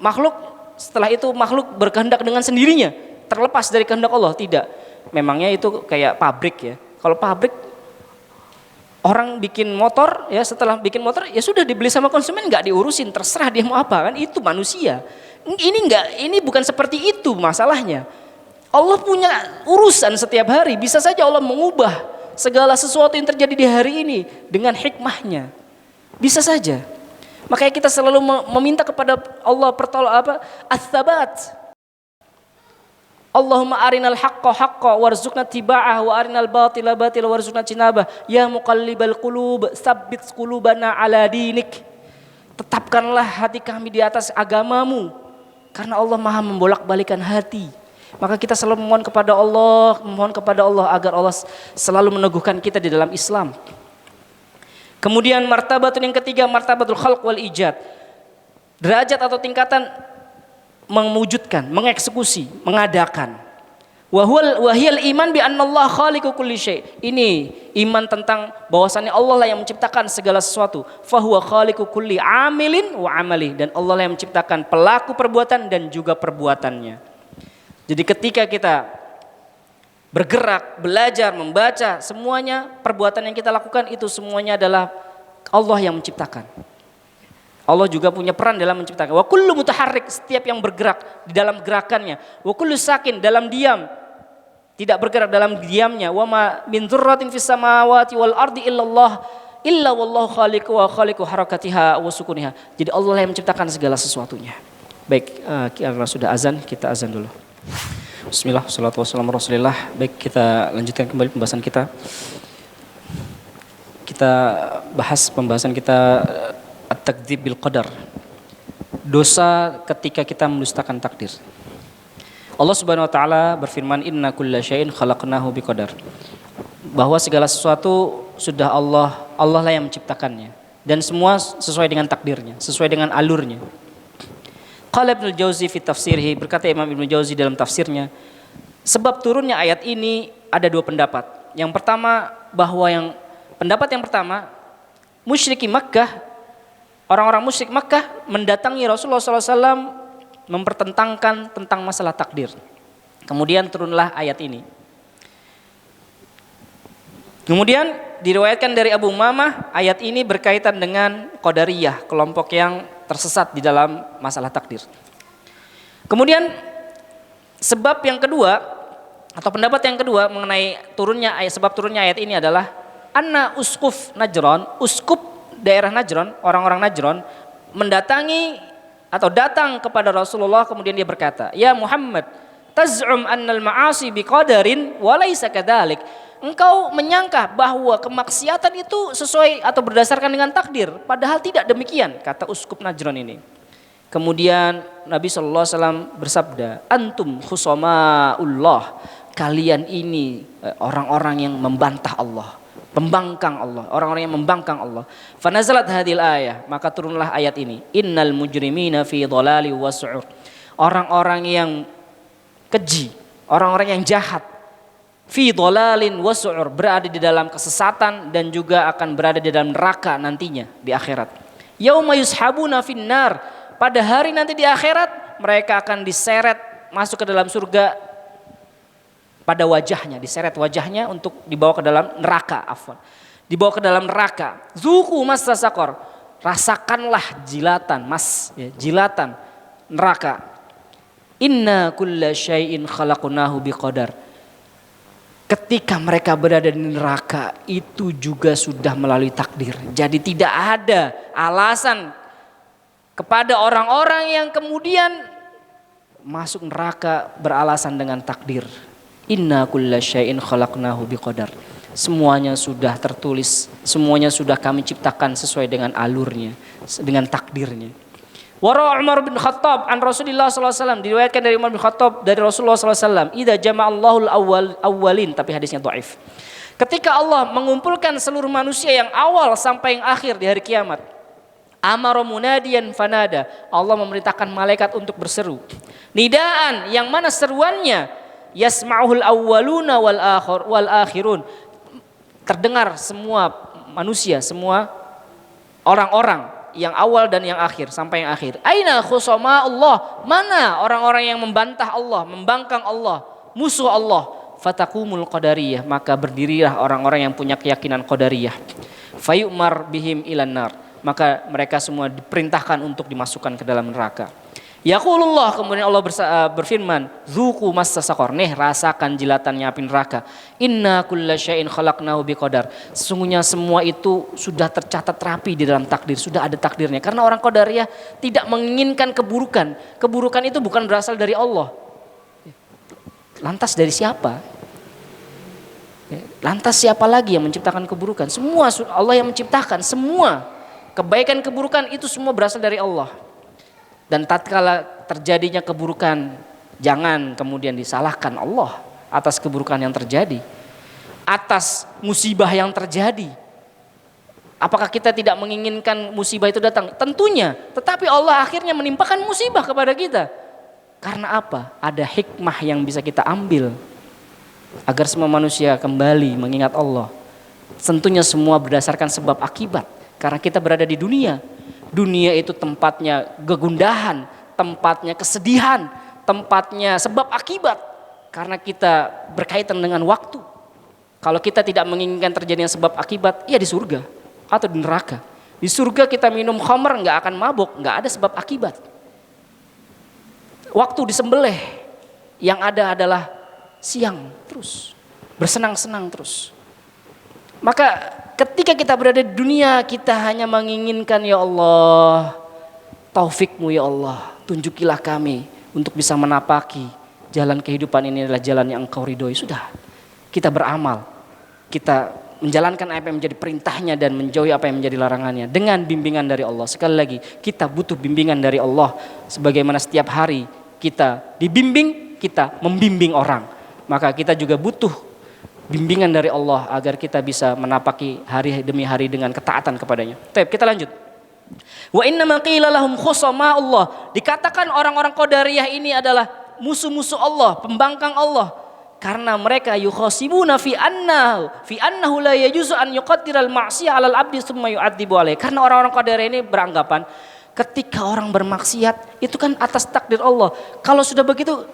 makhluk, setelah itu makhluk berkehendak dengan sendirinya, terlepas dari kehendak Allah. Tidak. Memangnya itu kayak pabrik ya. Kalau pabrik orang bikin motor ya, setelah bikin motor ya sudah dibeli sama konsumen, nggak diurusin, terserah dia mau apa, kan itu manusia. Ini bukan seperti itu masalahnya. Allah punya urusan setiap hari. Bisa saja Allah mengubah segala sesuatu yang terjadi di hari ini dengan hikmahnya. Bisa saja. Makanya kita selalu meminta kepada Allah ats-tsabat. Allahumma arinal haqqa haqqa warzuqna tiba'ah wa arinal batila batila warzuqna jinabah. Ya muqallibal qulub, tsabbit qulubana ala dinik. Tetapkanlah hati kami di atas agamamu. Karena Allah Maha membolak-balikan hati. Maka kita selalu memohon kepada Allah agar Allah selalu meneguhkan kita di dalam Islam. Kemudian martabatun yang ketiga, martabatul khalq wal ijad. Derajat atau tingkatan mewujudkan, mengeksekusi, mengadakan. Wahiyal iman bi annallaha khaliqu kulli syai'. Ini iman tentang bahwasannya Allah lah yang menciptakan segala sesuatu. Fahuwa khaliqu kulli amilin wa amali, dan Allah lah yang menciptakan pelaku perbuatan dan juga perbuatannya. Jadi ketika kita bergerak, belajar, membaca, semuanya perbuatan yang kita lakukan itu semuanya adalah Allah yang menciptakan. Allah juga punya peran dalam menciptakan. Wa kullu mutaharrik, setiap yang bergerak di dalam gerakannya. Wa kullu sakin, dalam diam, tidak bergerak dalam diamnya. Wa ma min dzurratin fis samawati wal ardi illallah illa wallahu khaliqu harakatiha wa sukuniha. Jadi Allah yang menciptakan segala sesuatunya. Baik, karena sudah azan, kita azan dulu. Bismillah, salatu wassalamu rasulillah. Baik, kita lanjutkan kembali pembahasan kita. Kita bahas pembahasan kita at-takdzib bil qadar. Dosa ketika kita mendustakan takdir. Allah Subhanahu wa taala berfirman, inna kulla syai'in khalaqnahu biqadar. Bahwa segala sesuatu sudah Allah lah yang menciptakannya, dan semua sesuai dengan takdirnya, sesuai dengan alurnya. Qala Ibnu Jauzi fi tafsirih, berkata Imam Ibnu Jauzi dalam tafsirnya, sebab turunnya ayat ini ada dua pendapat. Yang pertama, pendapat yang pertama, musyriki Makkah, orang-orang musyrik Makkah mendatangi Rasulullah SAW mempertentangkan tentang masalah takdir. Kemudian turunlah ayat ini. Kemudian diriwayatkan dari Abu Umamah, ayat ini berkaitan dengan Qadariyah, kelompok yang tersesat di dalam masalah takdir. Kemudian sebab yang kedua atau pendapat yang kedua mengenai sebab turunnya ayat ini adalah anna uskup Najran, uskup daerah Najran, orang-orang Najran mendatangi atau datang kepada Rasulullah, kemudian dia berkata, "Ya Muhammad, taz'um annal ma'asi biqadarin wa laysa kadzalik." Engkau menyangka bahwa kemaksiatan itu sesuai atau berdasarkan dengan takdir, padahal tidak demikian, kata uskup Najran ini. Kemudian Nabi SAW bersabda, antum khusamaullah, kalian ini orang-orang yang membantah Allah, pembangkang Allah, orang-orang yang membangkang Allah. Fanazalat hadhil ayah, maka turunlah ayat ini, innal mujrimina fi dhalali wa su'ur. Orang-orang yang keji, orang-orang yang jahat, fi dhalalin wa su'ur, berada di dalam kesesatan dan juga akan berada di dalam neraka nantinya di akhirat. Yauma yushabuna finnar, pada hari nanti di akhirat mereka akan diseret masuk ke dalam surga pada wajahnya, diseret wajahnya untuk dibawa ke dalam neraka, dibawa ke dalam neraka. Zuqu massa saqar, rasakanlah jilatan jilatan neraka. Inna kulla syai'in khalaqnahu biqadar. Ketika mereka berada di neraka itu juga sudah melalui takdir. Jadi tidak ada alasan kepada orang-orang yang kemudian masuk neraka beralasan dengan takdir. Inna kulla syai'in khalaqnahu biqadar. Semuanya sudah tertulis, semuanya sudah kami ciptakan sesuai dengan alurnya, dengan takdirnya. Wara Umar bin Khattab an Rasulullah SAW, diriwayatkan dari Umar bin Khattab dari Rasulullah SAW, idza jama'allahul awwalin, tapi hadisnya dhaif. Ketika Allah mengumpulkan seluruh manusia yang awal sampai yang akhir di hari kiamat, amara munadiyan fanada, Allah memerintahkan malaikat untuk berseru. Nidaan yang mana seruannya Yasma'uhul awwaluna wal akhirun. Terdengar semua manusia, semua orang-orang yang awal dan yang akhir sampai yang akhir. Aina khusama Allah? Mana orang-orang yang membantah Allah, membangkang Allah, musuh Allah? Fatakumul qadariyah, maka berdirilah orang-orang yang punya keyakinan qadariyah. Fayumar bihim ilan nar, maka mereka semua diperintahkan untuk dimasukkan ke dalam neraka. Yaqulullah, kemudian Allah berfirman, "Dzuqu massa saqar." Nih, rasakan jilatannya api neraka. Inna kulla syai'in khalaqnahu biqadar. Sesungguhnya semua itu sudah tercatat rapi di dalam takdir, sudah ada takdirnya. Karena orang qadariyah tidak menginginkan keburukan. Keburukan itu bukan berasal dari Allah. Lantas dari siapa? Lantas siapa lagi yang menciptakan keburukan? Semua Allah yang menciptakan, semua kebaikan keburukan itu semua berasal dari Allah. Dan tatkala terjadinya keburukan, jangan kemudian disalahkan Allah atas keburukan yang terjadi, atas musibah yang terjadi. Apakah kita tidak menginginkan musibah itu datang? Tentunya, tetapi Allah akhirnya menimpakan musibah kepada kita. Karena apa? Ada hikmah yang bisa kita ambil agar semua manusia kembali mengingat Allah. Tentunya semua berdasarkan sebab akibat. Karena kita berada di dunia. Dunia itu tempatnya kegundahan, tempatnya kesedihan, tempatnya sebab akibat. Karena kita berkaitan dengan waktu. Kalau kita tidak menginginkan terjadinya sebab akibat, ya di surga atau di neraka. Di surga kita minum khamr nggak akan mabuk, nggak ada sebab akibat. Waktu disembelih, yang ada adalah siang terus, bersenang-senang terus. Maka ketika kita berada di dunia, kita hanya menginginkan, ya Allah, taufikmu ya Allah, tunjukilah kami untuk bisa menapaki jalan kehidupan ini adalah jalan yang Engkau ridhoi. Sudah, kita beramal, kita menjalankan apa yang menjadi perintahnya dan menjauhi apa yang menjadi larangannya dengan bimbingan dari Allah. Sekali lagi, kita butuh bimbingan dari Allah, sebagaimana setiap hari kita dibimbing, kita membimbing orang. Maka kita juga butuh bimbingan dari Allah agar kita bisa menapaki hari demi hari dengan ketaatan kepadanya. Baik, kita lanjut. Wa inna ma qila lahum khusama Allah. Dikatakan orang-orang qadariyah ini adalah musuh-musuh Allah, pembangkang Allah. Karena mereka yukhasibuna fi annahu la yajuzu an yuqaddiral ma'siyah 'alal 'abdi tsumma yu'adzibu 'alaihi. Karena orang-orang qadariyah ini beranggapan ketika orang bermaksiat itu kan atas takdir Allah. Kalau sudah begitu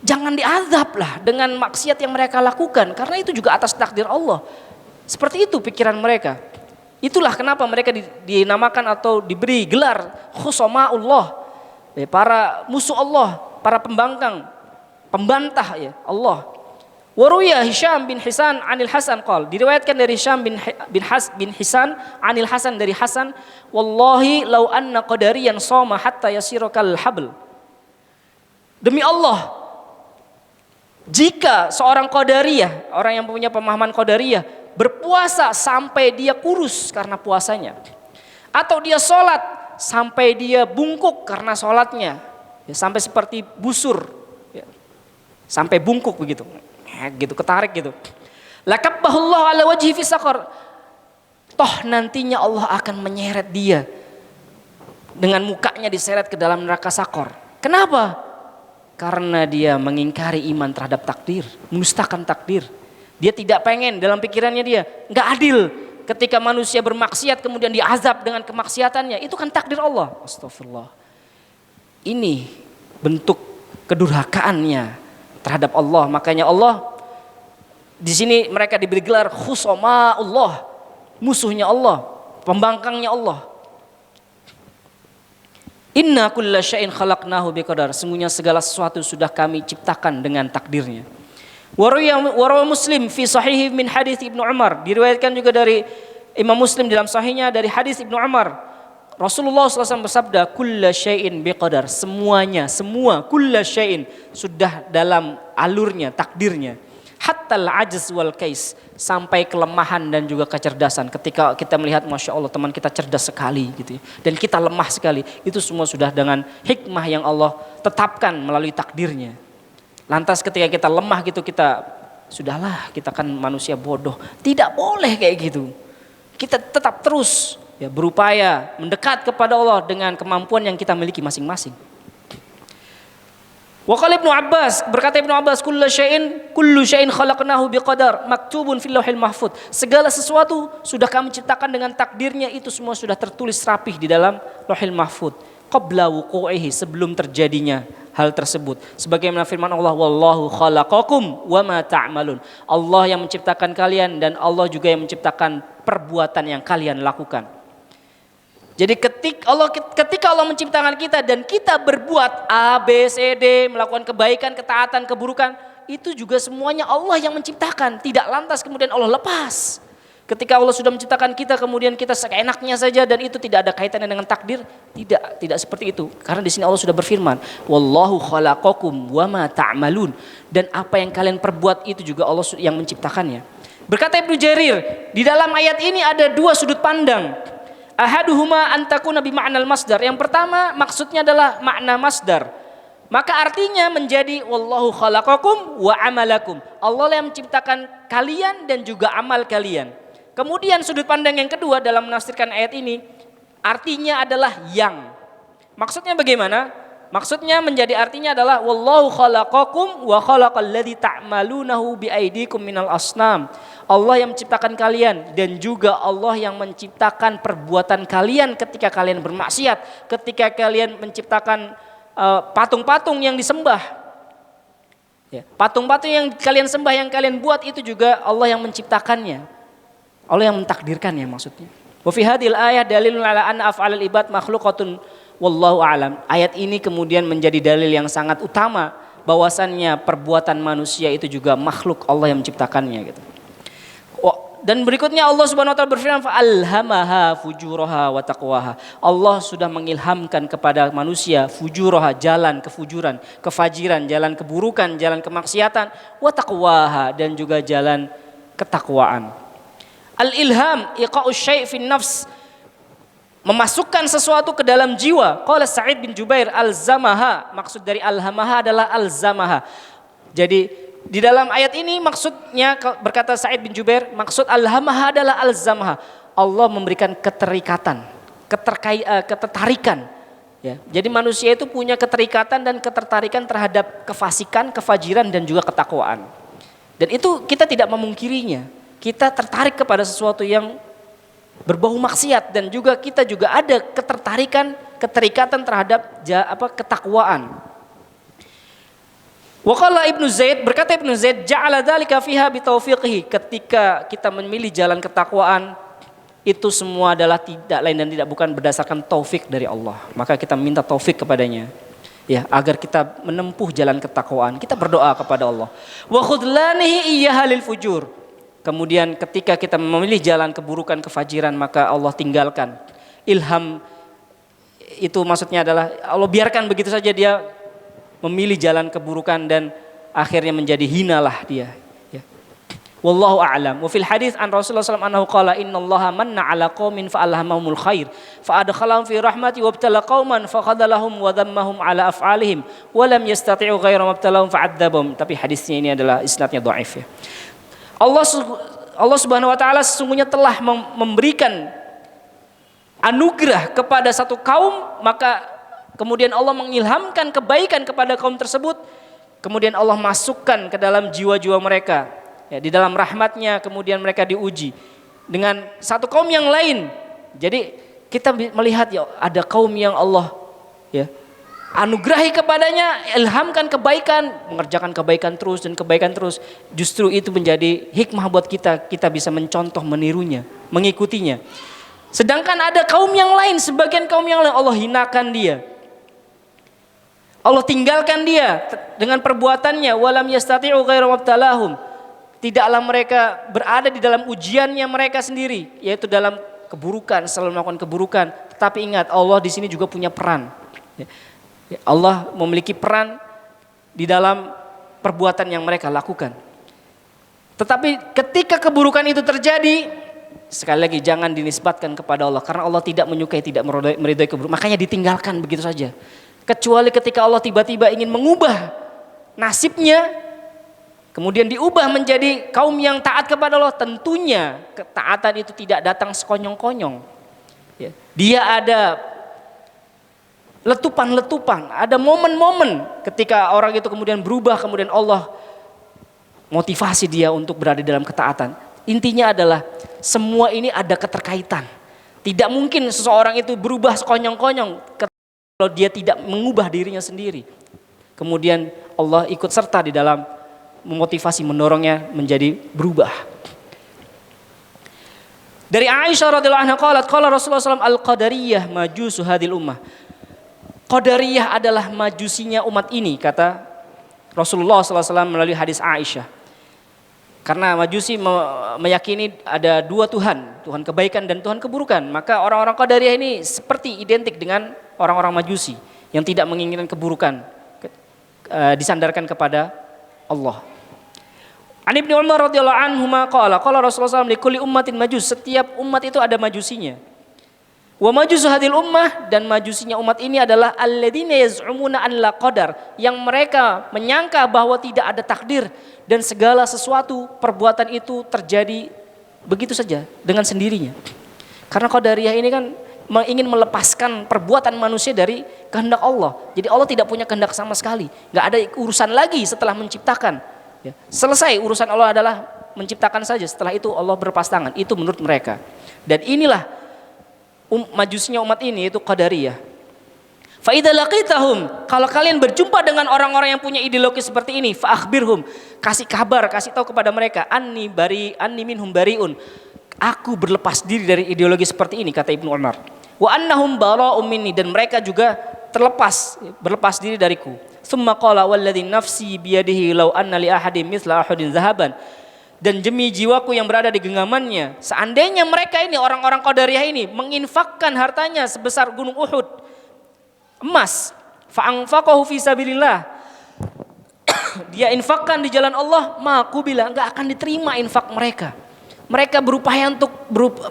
jangan diazab lah dengan maksiat yang mereka lakukan, karena itu juga atas takdir Allah. Seperti itu pikiran mereka. Itulah kenapa mereka dinamakan atau diberi gelar khusamaullah, para musuh Allah, para pembangkang, pembantah ya Allah. Waruya Hisham bin Hisan anil Hasan qol, diriwayatkan dari Hisham bin Hisan anil Hasan dari Hasan, wallahi law anna qadariyan shoma hatta yasira kal habl. Demi Allah, jika seorang qadariyah, orang yang punya pemahaman qadariyah, berpuasa sampai dia kurus karena puasanya, atau dia sholat sampai dia bungkuk karena sholatnya, ya, sampai seperti busur, ya, sampai bungkuk begitu, gitu, ketarik gitu. Lakabbahullah ala wajhi fi saqar. Toh nantinya Allah akan menyeret dia dengan mukanya diseret ke dalam neraka Saqar. Kenapa? Karena dia mengingkari iman terhadap takdir, menustakan takdir. Dia tidak pengen, dalam pikirannya dia nggak adil ketika manusia bermaksiat kemudian diazab dengan kemaksiatannya. Itu kan takdir Allah. Astagfirullah. Ini bentuk kedurhakaannya terhadap Allah. Makanya Allah di sini mereka diberi gelar khusama Allah, musuhnya Allah, pembangkangnya Allah. Inna kulla syai'in khalaqnahu biqadar. Sungguhnya segala sesuatu sudah kami ciptakan dengan takdirnya. Warawa Muslim fi sahih min hadis Ibnu Umar. Diriwayatkan juga dari Imam Muslim dalam sahihnya dari hadis Ibnu Umar. Rasulullah SAW bersabda, kulla syai'in biqadar. Semuanya, semua, kulla syai'in sudah dalam alurnya, takdirnya. Hatta al-ajz wal kais, sampai kelemahan dan juga kecerdasan. Ketika kita melihat Masya Allah teman kita cerdas sekali gitu ya, dan kita lemah sekali, itu semua sudah dengan hikmah yang Allah tetapkan melalui takdirnya. Lantas ketika kita lemah gitu, kita sudahlah, kita kan manusia bodoh, tidak boleh kayak gitu. Kita tetap terus ya, berupaya mendekat kepada Allah dengan kemampuan yang kita miliki masing-masing. Wa qala Ibnu Abbas, berkata Ibnu Abbas, kullu syai'in khalaqnahu biqadar maktubun fil lauhil mahfuz. Segala sesuatu sudah kami ciptakan dengan takdirnya, itu semua sudah tertulis rapih di dalam lauhil mahfuz. Qabla wuqu'ihi, sebelum terjadinya hal tersebut. Sebagaimana firman Allah, wallahu khalaqakum wa ma ta'malun. Allah yang menciptakan kalian dan Allah juga yang menciptakan perbuatan yang kalian lakukan. Jadi ketika Allah menciptakan kita dan kita berbuat A, B, C, D, melakukan kebaikan, ketaatan, keburukan, itu juga semuanya Allah yang menciptakan. Tidak lantas kemudian Allah lepas. Ketika Allah sudah menciptakan kita, kemudian kita seenaknya saja dan itu tidak ada kaitannya dengan takdir. Tidak seperti itu. Karena di sini Allah sudah berfirman, wallahu khalaqakum wa ma ta'malun. Dan apa yang kalian perbuat itu juga Allah yang menciptakannya. Berkata Ibnu Jarir, di dalam ayat ini ada dua sudut pandang. Ahaduhuma antakuna bima'nal masdar. Yang pertama maksudnya adalah makna masdar. Maka artinya menjadi wallahu khalaqakum wa amalakum. Allah yang menciptakan kalian dan juga amal kalian. Kemudian sudut pandang yang kedua dalam menafsirkan ayat ini artinya adalah yang. Maksudnya bagaimana? Maksudnya menjadi artinya adalah wallahu khalaqakum wa khalaqal ladzi ta'malunahu biaidikum minal asnam. Allah yang menciptakan kalian dan juga Allah yang menciptakan perbuatan kalian ketika kalian bermaksiat, ketika kalian menciptakan patung-patung yang disembah. Ya, patung-patung yang kalian sembah, yang kalian buat itu juga Allah yang menciptakannya. Allah yang mentakdirkannya maksudnya. Wa fi hadhil ayat dalilun ala anna af'alal ibad makhluqatun wallahu a'lam. Ayat ini kemudian menjadi dalil yang sangat utama bahwasannya perbuatan manusia itu juga makhluk Allah yang menciptakannya gitu. Dan berikutnya Allah Subhanahu wa taala berfirman fa'alhamaha fujuraha wa taqwaha. Allah sudah mengilhamkan kepada manusia fujuraha, jalan kefujuran, kefajiran, jalan keburukan, jalan kemaksiatan, wa taqwaha, dan juga jalan ketakwaan. Al-ilham iqa'us syai' fin nafs, memasukkan sesuatu ke dalam jiwa. Qala Sa'id bin Jubair alzamaha, maksud dari alhamaha adalah alzamaha. Jadi di dalam ayat ini maksudnya, berkata Sa'id bin Jubair, maksud alhamaha adalah alzamaha. Allah memberikan keterikatan, ketertarikan. Ya. Jadi manusia itu punya keterikatan dan ketertarikan terhadap kefasikan, kefajiran dan juga ketakwaan. Dan itu kita tidak memungkirinya. Kita tertarik kepada sesuatu yang berbau maksiat dan juga kita juga ada keterikatan terhadap ketakwaan. Waqala Ibnu Zaid, berkata Ibnu Zaid, ja'ala dzalika fiha bitaufiqihi. Ketika kita memilih jalan ketakwaan, itu semua adalah tidak lain dan tidak bukan berdasarkan taufik dari Allah. Maka kita minta taufik kepadanya. Ya, agar kita menempuh jalan ketakwaan, kita berdoa kepada Allah. Wa khudlanihi iyyaha lil fujur. Kemudian ketika kita memilih jalan keburukan, kefajiran, maka Allah tinggalkan. Ilham itu maksudnya adalah Allah biarkan begitu saja dia memilih jalan keburukan dan akhirnya menjadi hinalah dia. Ya. Wallahu a'lam. Wa fil hadis an Rasulullah sallallahu alaihi wasallam annahu qala innallaha manna 'ala qaumin fa'alhamahumul khair fa adkhalahum fi rahmati wa ibtala qauman fa khadalahum wa dhammahum 'ala af'alihim wa lam yastati'u ghayra mabtalahum fa'adzabahum. Tapi hadisnya ini adalah isnadnya dhaif ya. Allah Subhanahu wa taala sesungguhnya telah memberikan anugerah kepada satu kaum, maka kemudian Allah mengilhamkan kebaikan kepada kaum tersebut. Kemudian Allah masukkan ke dalam jiwa-jiwa mereka. Ya, di dalam rahmatnya kemudian mereka diuji dengan satu kaum yang lain. Jadi kita melihat ya ada kaum yang Allah ya anugerahi kepadanya, ilhamkan kebaikan, mengerjakan kebaikan terus dan kebaikan terus. Justru itu menjadi hikmah buat kita bisa mencontoh, menirunya, mengikutinya. Sedangkan ada kaum yang lain, sebagian kaum yang lain Allah hinakan dia. Allah tinggalkan dia dengan perbuatannya, walam yastati'u ghairu mabtalahum. Tidaklah mereka berada di dalam ujiannya mereka sendiri, yaitu dalam keburukan, selalu melakukan keburukan. Tetapi ingat, Allah di sini juga punya peran. Allah memiliki peran di dalam perbuatan yang mereka lakukan. Tetapi ketika keburukan itu terjadi, sekali lagi jangan dinisbatkan kepada Allah, karena Allah tidak menyukai, tidak meridhai keburukan. Makanya ditinggalkan begitu saja. Kecuali ketika Allah tiba-tiba ingin mengubah nasibnya, kemudian diubah menjadi kaum yang taat kepada Allah, tentunya ketaatan itu tidak datang sekonyong-konyong. Dia ada letupan-letupan, ada momen-momen ketika orang itu kemudian berubah, kemudian Allah motivasi dia untuk berada dalam ketaatan. Intinya adalah semua ini ada keterkaitan. Tidak mungkin seseorang itu berubah sekonyong-konyong kalau dia tidak mengubah dirinya sendiri. Kemudian Allah ikut serta di dalam memotivasi, mendorongnya menjadi berubah. Dari Aisyah radhiyallahu anha qalat qala Rasulullah SAW al-qadariyah majusu hadil ummah. Qadariyah adalah majusinya umat ini, kata Rasulullah SAW melalui hadis Aisyah. Karena majusi meyakini ada dua Tuhan, Tuhan kebaikan dan Tuhan keburukan. Maka orang-orang Qadariyah ini seperti identik dengan orang-orang majusi yang tidak menginginkan keburukan, disandarkan kepada Allah. An Ibnu Umar radhiyallahu anhu qala Rasulullah SAW likulli ummatin majus, setiap umat itu ada majusinya. Wa majusu hadil ummah, dan majusinya umat ini adalah alladzina yaz'umuna an la qadar, yang mereka menyangka bahwa tidak ada takdir dan segala sesuatu perbuatan itu terjadi begitu saja dengan sendirinya. Karena Qadariyah ini kan ingin melepaskan perbuatan manusia dari kehendak Allah. Jadi Allah tidak punya kehendak sama sekali, nggak ada urusan lagi setelah menciptakan. Ya, selesai urusan Allah adalah menciptakan saja. Setelah itu Allah berlepas tangan. Itu menurut mereka. Dan inilah majusinya umat ini, itu Qadariyah. Fa idza laqitahum, kalau kalian berjumpa dengan orang-orang yang punya ideologi seperti ini, fa akhbirhum, kasih kabar, kasih tahu kepada mereka, anni minhum bariun, aku berlepas diri dari ideologi seperti ini, kata Ibnu Umar. Wa annahum bara'um minni, dan mereka juga berlepas diri dariku. Tsumma qala walladzi nafsi biyadihi law anna li ahadin mithla ahadin zahaban, dan demi jiwaku yang berada di genggamannya, seandainya mereka ini orang-orang Qadariyah ini menginfakkan hartanya sebesar gunung Uhud emas, fa'anfaqahu fi sabilillah, dia infakkan di jalan Allah, maka bila enggak akan diterima infak mereka. Mereka berupaya untuk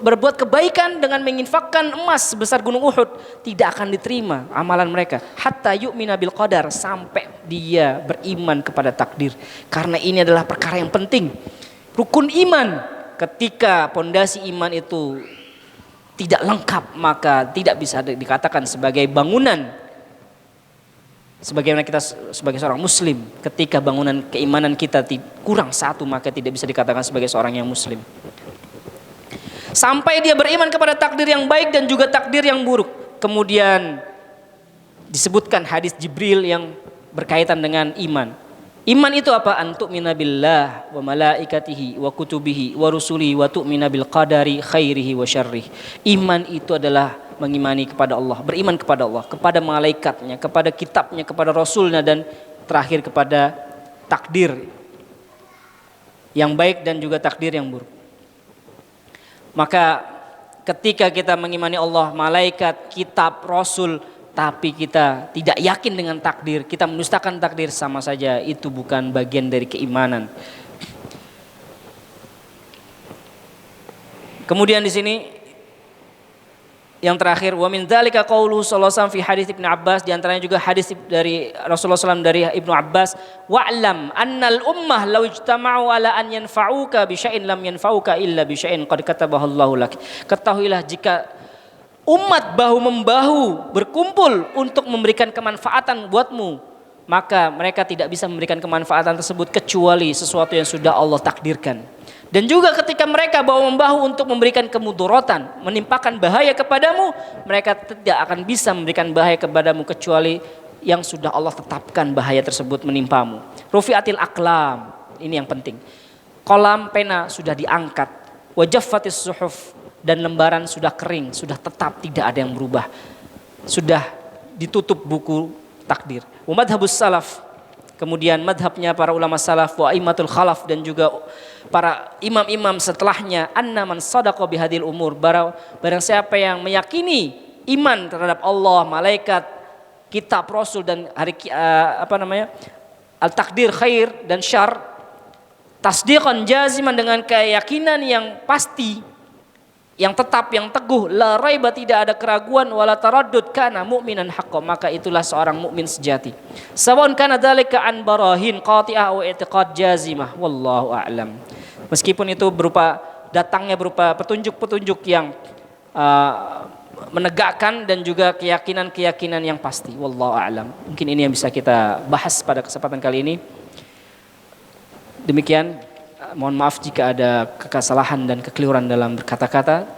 berbuat kebaikan dengan menginfakkan emas sebesar gunung Uhud, tidak akan diterima amalan mereka. Hatta yu'mina bil qadar, sampai dia beriman kepada takdir. Karena ini adalah perkara yang penting. Rukun iman, ketika pondasi iman itu tidak lengkap, maka tidak bisa dikatakan sebagai bangunan. Sebagaimana kita sebagai seorang muslim, ketika bangunan keimanan kita kurang satu, maka tidak bisa dikatakan sebagai seorang yang muslim. Sampai dia beriman kepada takdir yang baik dan juga takdir yang buruk. Kemudian disebutkan hadis Jibril yang berkaitan dengan iman. Iman itu apa? Antu'mina billah wa malaikatihi wa kutubihi wa rusuli wa tu'mina bil qadari khairihi wa syarrih. Iman itu adalah mengimani kepada Allah, beriman kepada Allah, kepada malaikatnya, kepada kitabnya, kepada rasulnya, dan terakhir kepada takdir yang baik dan juga takdir yang buruk. Maka ketika kita mengimani Allah, malaikat, kitab, rasul, tapi kita tidak yakin dengan takdir, kita mendustakan takdir, sama saja itu bukan bagian dari keimanan. Kemudian di sini yang terakhir, wa min dzalika qauluhu sallallahu alaihi wasallam fi hadits Ibnu Abbas, di antaranya juga hadis dari Rasulullah SAW dari Ibnu Abbas, wa'lam annal ummah law ijtama'u ala an yanfa'uka bi syai'in lam yanfa'uka illa bi syai'in qad katabahu Allahu lak. Ketahuilah, jika umat bahu membahu berkumpul untuk memberikan kemanfaatan buatmu, maka mereka tidak bisa memberikan kemanfaatan tersebut kecuali sesuatu yang sudah Allah takdirkan. Dan juga ketika mereka bahu membahu untuk memberikan kemudaratan, menimpakan bahaya kepadamu, mereka tidak akan bisa memberikan bahaya kepadamu kecuali yang sudah Allah tetapkan bahaya tersebut menimpamu. Rufi'atil aqlam, ini yang penting. Kolam pena sudah diangkat, wajaffatis suhuf, dan lembaran sudah kering, sudah tetap, tidak ada yang berubah. Sudah ditutup buku takdir. Wa madhabus salaf, kemudian madhabnya para ulama salaf, wa aimatul khalaf, dan juga para imam-imam setelahnya, anna man sadaqa bihadil umur, barang siapa yang meyakini iman terhadap Allah, malaikat, kitab, rasul, dan hari al-takdir khair dan syar, tasdiqan jaziman, dengan keyakinan yang pasti, yang tetap, yang teguh, la raiba, tidak ada keraguan, wala taraddud, kana mu'minan haqqan, maka itulah seorang mukmin sejati. Sawan kana dzalika an barahin qati'ah wa i'tiqad jazimah, wallahu a'lam. Meskipun itu datangnya berupa petunjuk-petunjuk yang menegakkan dan juga keyakinan-keyakinan yang pasti. Wallahu a'lam. Mungkin ini yang bisa kita bahas pada kesempatan kali ini. Demikian, mohon maaf jika ada kesalahan dan kekeliruan dalam kata-kata.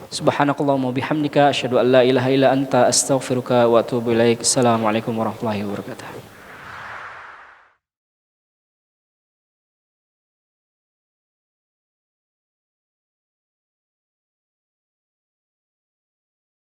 Subhanakallahumma bihamdika asyhadu an la ilaha illa anta astaghfiruka wa atubu ilaik. Assalamualaikum warahmatullahi wabarakatuh.